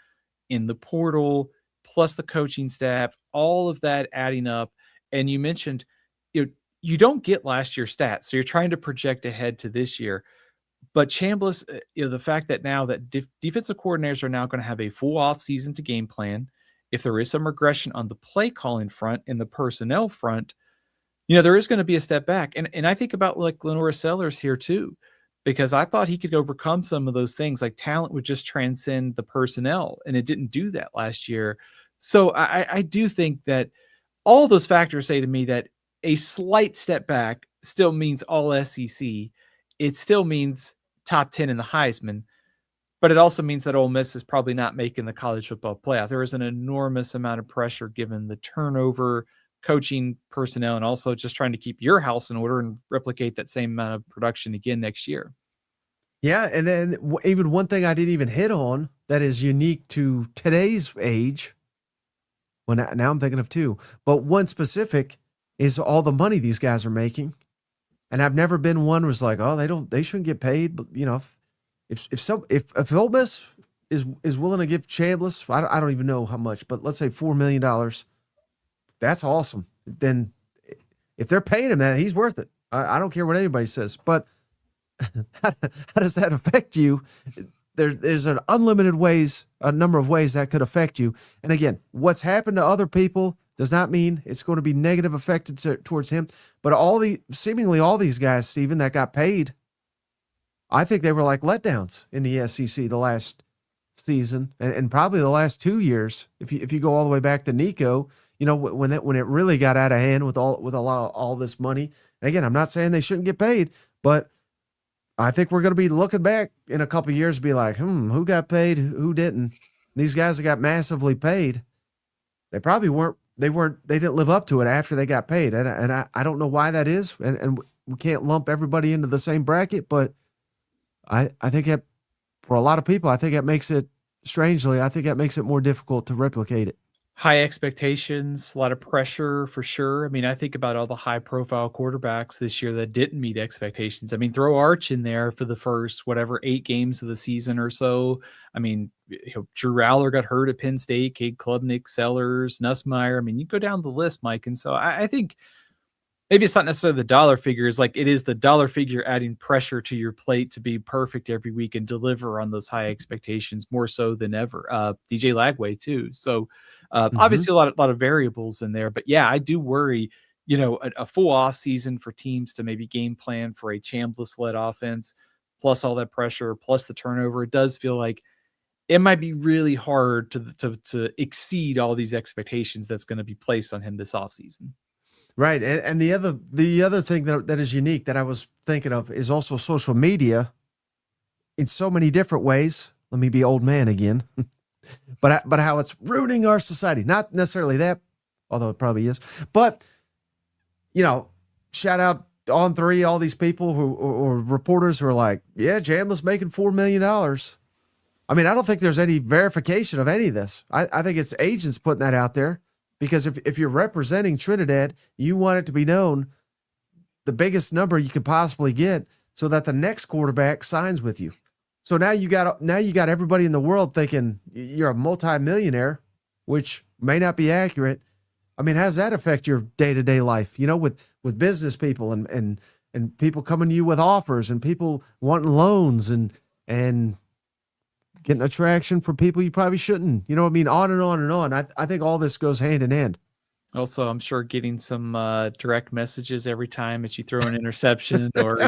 in the portal, plus the coaching staff, all of that adding up. And you mentioned, you don't get last year's stats, so you're trying to project ahead to this year. But Chambliss, the fact that now that defensive coordinators are now going to have a full offseason to game plan, if there is some regression on the play calling front and the personnel front, there is going to be a step back. And I think about like Lenore Sellers here too, because I thought he could overcome some of those things. Like talent would just transcend the personnel, and it didn't do that last year. So I do think that all those factors say to me that a slight step back still means all SEC. It still means top 10 in the Heisman, but it also means that Ole Miss is probably not making the college football playoff. There is an enormous amount of pressure given the turnover, coaching personnel, and also just trying to keep your house in order and replicate that same amount of production again next year. Yeah, and then even one thing I didn't even hit on that is unique to today's age. Well, now I'm thinking of 2, but one specific is all the money these guys are making. And I've never been one was like, oh, they shouldn't get paid. But if Ole Miss is willing to give Chambliss, I don't even know how much, but let's say $4 million, that's awesome. Then if they're paying him that, he's worth it. I don't care what anybody says, but how does that affect you? There's an unlimited number of ways that could affect you. And again, what's happened to other people does not mean it's going to be negative affected towards him. But seemingly all these guys, Stephen, that got paid, I think they were like letdowns in the SEC the last season and probably the last 2 years. If you go all the way back to Nico, when it really got out of hand with all this money. And again, I'm not saying they shouldn't get paid, but I think we're going to be looking back in a couple of years and be like, who got paid, who didn't? These guys that got massively paid, they probably they didn't live up to it after they got paid. And I don't know why that is. And we can't lump everybody into the same bracket, but I think that for a lot of people, I think that makes it more difficult to replicate it. High expectations, a lot of pressure for sure. I mean, I think about all the high profile quarterbacks this year that didn't meet expectations. I mean, throw Arch in there for the first, 8 games of the season or so. I mean, Drew Rowler got hurt at Penn State, Cade Klubnik, Sellers, Nussmeier. I mean, you go down the list, Mike. And so I think maybe it's not necessarily the dollar figures, like it is the dollar figure adding pressure to your plate to be perfect every week and deliver on those high expectations more so than ever. DJ Lagway too. So obviously a lot of variables in there, but yeah, I do worry, a full off season for teams to maybe game plan for a Chambliss led offense, plus all that pressure, plus the turnover. It does feel like it might be really hard to exceed all these expectations that's going to be placed on him this offseason. Right. And the other thing that is unique that I was thinking of is also social media in so many different ways. Let me be old man again, but how it's ruining our society. Not necessarily that, although it probably is, but shout out On 3, all these people or reporters who are like, yeah, Chambliss making $4 million. I mean, I don't think there's any verification of any of this. I think it's agents putting that out there. Because if you're representing Trinidad, you want it to be known the biggest number you could possibly get so that the next quarterback signs with you. So now you got everybody in the world thinking you're a multimillionaire, which may not be accurate. I mean, how does that affect your day-to-day life? With business people and people coming to you with offers and people wanting loans and getting attraction from people you probably shouldn't. You know what I mean? On and on and on. I think all this goes hand in hand. Also, I'm sure getting some direct messages every time that you throw an interception or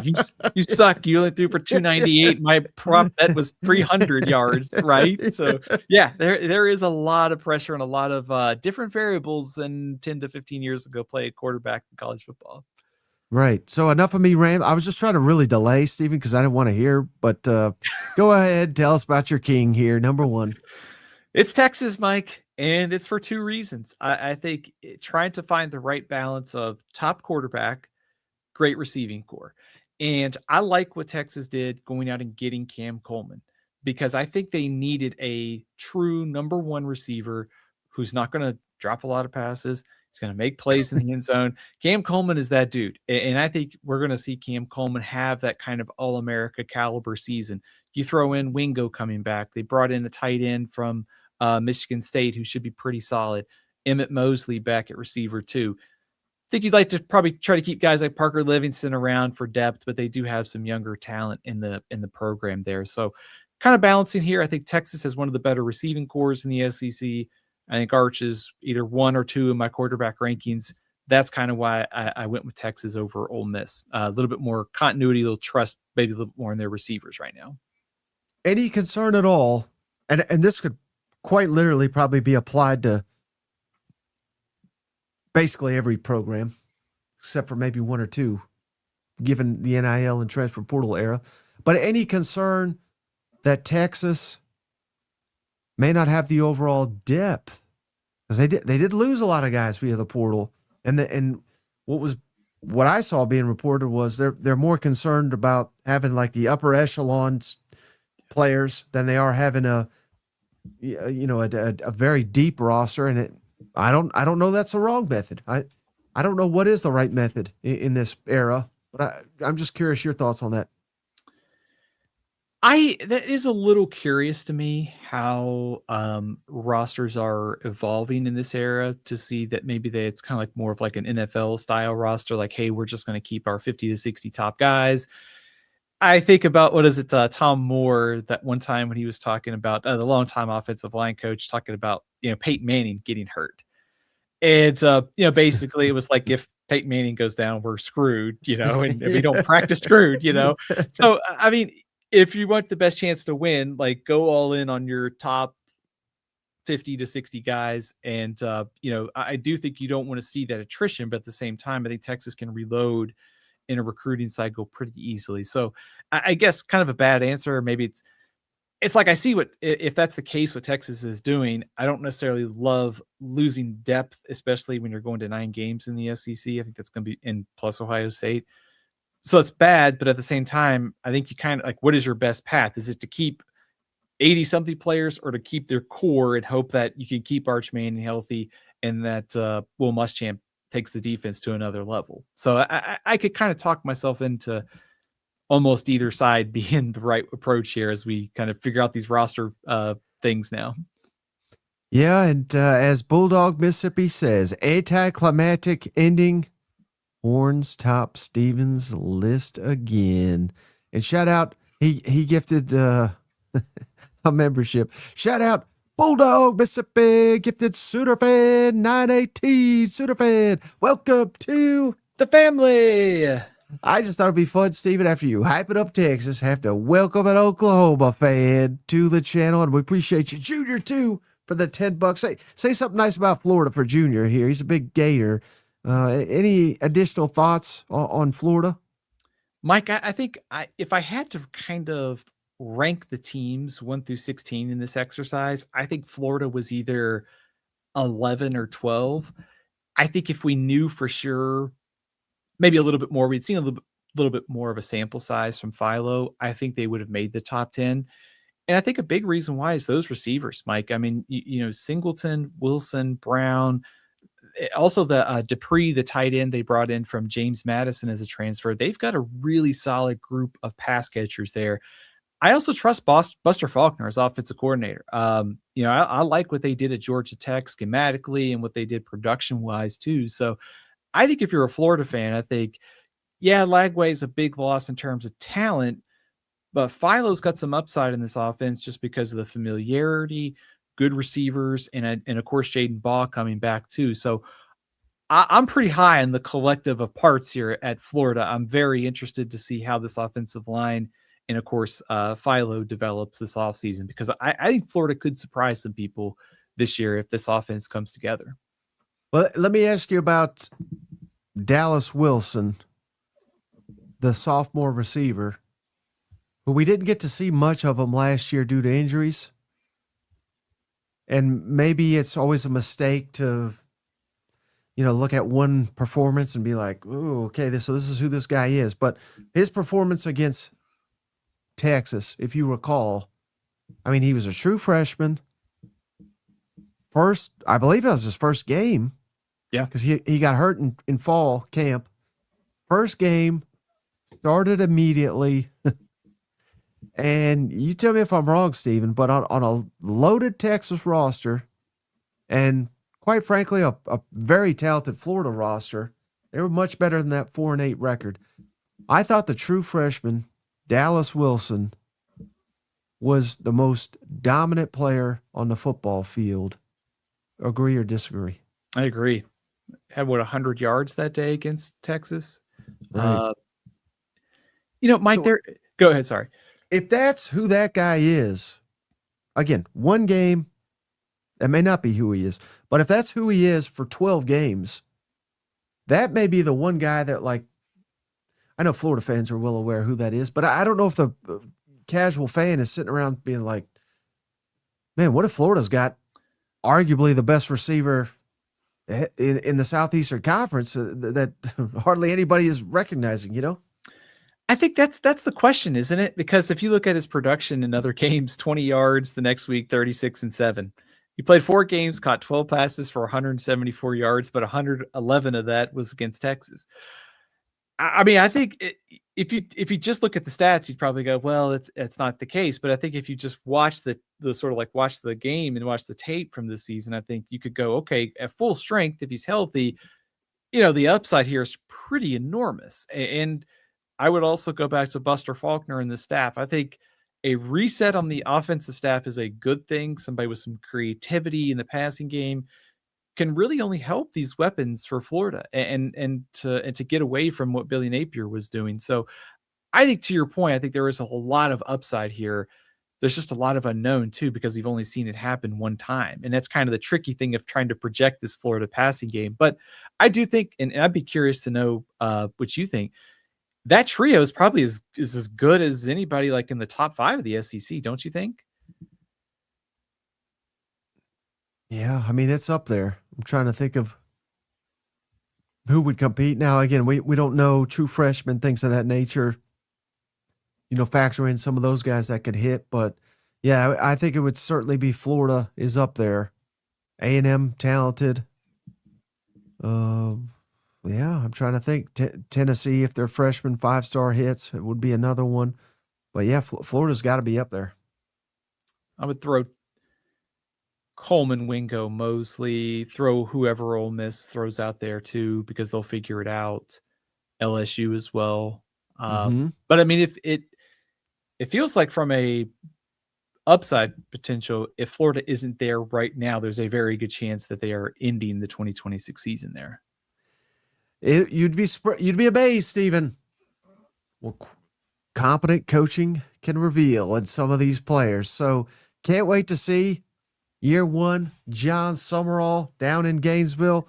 you suck. You only threw for 298. My prop bet was 300 yards, right? So, yeah, there is a lot of pressure and a lot of different variables than 10 to 15 years ago playing quarterback in college football. Right. So enough of me, Ram. I was just trying to really delay, Stephen, because I didn't want to hear. But go ahead. Tell us about your king here. Number one. It's Texas, Mike, and it's for two reasons. I think trying to find the right balance of top quarterback, great receiving core. And I like what Texas did going out and getting Cam Coleman because I think they needed a true number one receiver who's not going to drop a lot of passes. He's going to make plays in the end zone. Cam Coleman is that dude. And I think we're going to see Cam Coleman have that kind of All-America caliber season. You throw in Wingo coming back. They brought in a tight end from Michigan State, who should be pretty solid. Emmett Mosley back at receiver too. I think you'd like to probably try to keep guys like Parker Livingston around for depth, but they do have some younger talent in the program there. So kind of balancing here. I think Texas has one of the better receiving cores in the SEC. I think Arch is either 1 or 2 in my quarterback rankings. That's kind of why I went with Texas over Ole Miss. A little bit more continuity, a little trust, maybe a little bit more in their receivers right now. Any concern at all? And this could quite literally probably be applied to basically every program, except for maybe 1 or 2, given the NIL and transfer portal era. But any concern that Texas may not have the overall depth, because they did lose a lot of guys via the portal, and what I saw being reported was they're more concerned about having like the upper echelons players than they are having a very deep roster, and I don't know that's the wrong method. I don't know what is the right method in this era, but I'm just curious your thoughts on that. That is a little curious to me how rosters are evolving in this era to see that maybe it's kind of like more of like an NFL style roster. Like, hey, we're just going to keep our 50 to 60 top guys. I think about, Tom Moore, that one time when he was talking about the longtime offensive line coach talking about, Peyton Manning getting hurt. And, basically it was like, if Peyton Manning goes down, we're screwed, and if we don't practice screwed, So, I mean, if you want the best chance to win, like go all in on your top 50 to 60 guys. And, I do think you don't want to see that attrition, but at the same time, I think Texas can reload in a recruiting cycle pretty easily. So I guess kind of a bad answer. Maybe it's like, I see if that's the case, what Texas is doing. I don't necessarily love losing depth, especially when you're going to 9 games in the SEC. I think that's going to be in plus Ohio State. So it's bad, but at the same time, I think you kind of like, what is your best path? Is it to keep 80 something players or to keep their core and hope that you can keep Arch Manning healthy and that Will Muschamp takes the defense to another level? So I could kind of talk myself into almost either side being the right approach here as we kind of figure out these roster things now. Yeah, and as Bulldog Mississippi says, anticlimactic ending. Horns top Stevens list again. And shout out, he gifted a membership. Shout out Bulldog Mississippi gifted Sudafed 918 Sudafed. Welcome to the family. I just thought it'd be fun, Steven, after you hype it up Texas, have to welcome an Oklahoma fan to the channel. And we appreciate you, Junior, too, for the $10. Say something nice about Florida for Junior here. He's a big Gator. Any additional thoughts on Florida? Mike, I think if I had to kind of rank the teams 1 through 16 in this exercise, I think Florida was either 11 or 12. I think if we knew for sure, maybe a little bit more, we'd seen a little bit more of a sample size from Philo, I think they would have made the top 10. And I think a big reason why is those receivers, Mike. I mean, Singleton, Wilson, Brown, Also, the Dupree, the tight end they brought in from James Madison as a transfer, they've got a really solid group of pass catchers there. I also trust Buster Faulkner as offensive coordinator. I like what they did at Georgia Tech schematically and what they did production-wise too. So I think if you're a Florida fan, I think, yeah, Lagway is a big loss in terms of talent, but Philo's got some upside in this offense just because of the familiarity, good receivers, and of course Jaden Baugh coming back too. So I'm pretty high on the collective of parts here at Florida. I'm very interested to see how this offensive line and, of course, Philo develops this offseason, because I think Florida could surprise some people this year if this offense comes together. Well, let me ask you about Dallas Wilson, the sophomore receiver, who we didn't get to see much of him last year due to injuries. And maybe it's always a mistake to, look at one performance and be like, "Ooh, okay, so this is who this guy is." But his performance against Texas, if you recall, I mean, he was a true freshman. I believe it was his first game. Yeah. Because he got hurt in fall camp. First game, started immediately. And you tell me if I'm wrong, Steven, but on a loaded Texas roster, and quite frankly, a very talented Florida roster, they were much better than that 4-8 record. I thought the true freshman, Dallas Wilson, was the most dominant player on the football field. Agree or disagree? I agree. Had 100 yards that day against Texas. Right. Mike, go ahead. Sorry. If that's who that guy is, again, one game, that may not be who he is, but if that's who he is for 12 games, that may be the one guy that, like, I know Florida fans are well aware who that is, but I don't know if the casual fan is sitting around being like, man, what if Florida's got arguably the best receiver in the Southeastern Conference that hardly anybody is recognizing, I think that's the question, isn't it? Because if you look at his production in other games, 20 yards the next week, 36-7. He played 4 games, caught 12 passes for 174 yards, but 111 of that was against Texas. I mean, I think if you just look at the stats, you'd probably go, well, it's not the case. But I think if you just watch the sort of like watch the game and watch the tape from this season, I think you could go, okay, at full strength, if he's healthy, the upside here is pretty enormous. And I would also go back to Buster Faulkner and the staff. I think a reset on the offensive staff is a good thing. Somebody with some creativity in the passing game can really only help these weapons for Florida and to get away from what Billy Napier was doing. So I think, to your point, I think there is a lot of upside here. There's just a lot of unknown too, because we've only seen it happen one time. And that's kind of the tricky thing of trying to project this Florida passing game. But I do think, and I'd be curious to know what you think, that trio is probably is as good as anybody like in the top 5 of the SEC, don't you think? Yeah, I mean, it's up there. I'm trying to think of who would compete. Now, again, we don't know true freshmen, things of that nature, factor in some of those guys that could hit. But, yeah, I think it would certainly be Florida is up there. A&M, talented. Yeah, I'm trying to think. Tennessee, if they're freshman 5-star hits, it would be another one. But, yeah, Florida's got to be up there. I would throw Coleman, Wingo, Mosley, throw whoever Ole Miss throws out there too, because they'll figure it out. LSU as well. But I mean, if it feels like from a upside potential, if Florida isn't there right now, there's a very good chance that they are ending the 2026 season there. You'd be amazed, Stephen. Well, competent coaching can reveal in some of these players. So can't wait to see year 1, John Summerall down in Gainesville.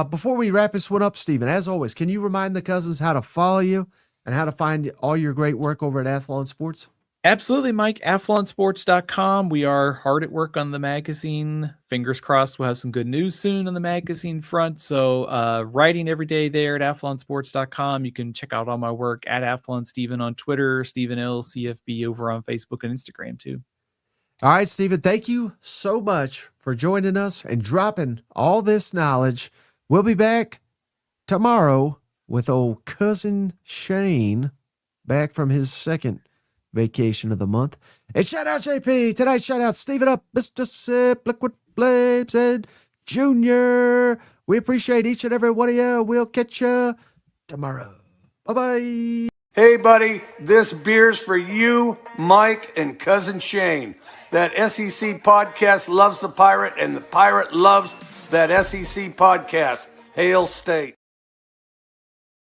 Before we wrap this one up, Stephen, as always, can you remind the cousins how to follow you and how to find all your great work over at Athlon Sports? Absolutely, Mike. Athlonsports.com. We are hard at work on the magazine. Fingers crossed we'll have some good news soon on the magazine front. So writing every day there at athlonsports.com. You can check out all my work at Athlon Steven on Twitter, Stephen L. CFB over on Facebook and Instagram too. All right, Stephen, thank you so much for joining us and dropping all this knowledge We'll be back tomorrow with old cousin Shane back from his second vacation of the month. And shout out JP. Tonight's shout out Steven Up, Mr. Sip, Liquid Flames, and Junior. We appreciate each and every one of you. We'll catch you tomorrow. Bye-bye. Hey, buddy, this beer's for you, Mike, and cousin Shane. That SEC podcast loves the Pirate, and the Pirate loves that SEC podcast. Hail State.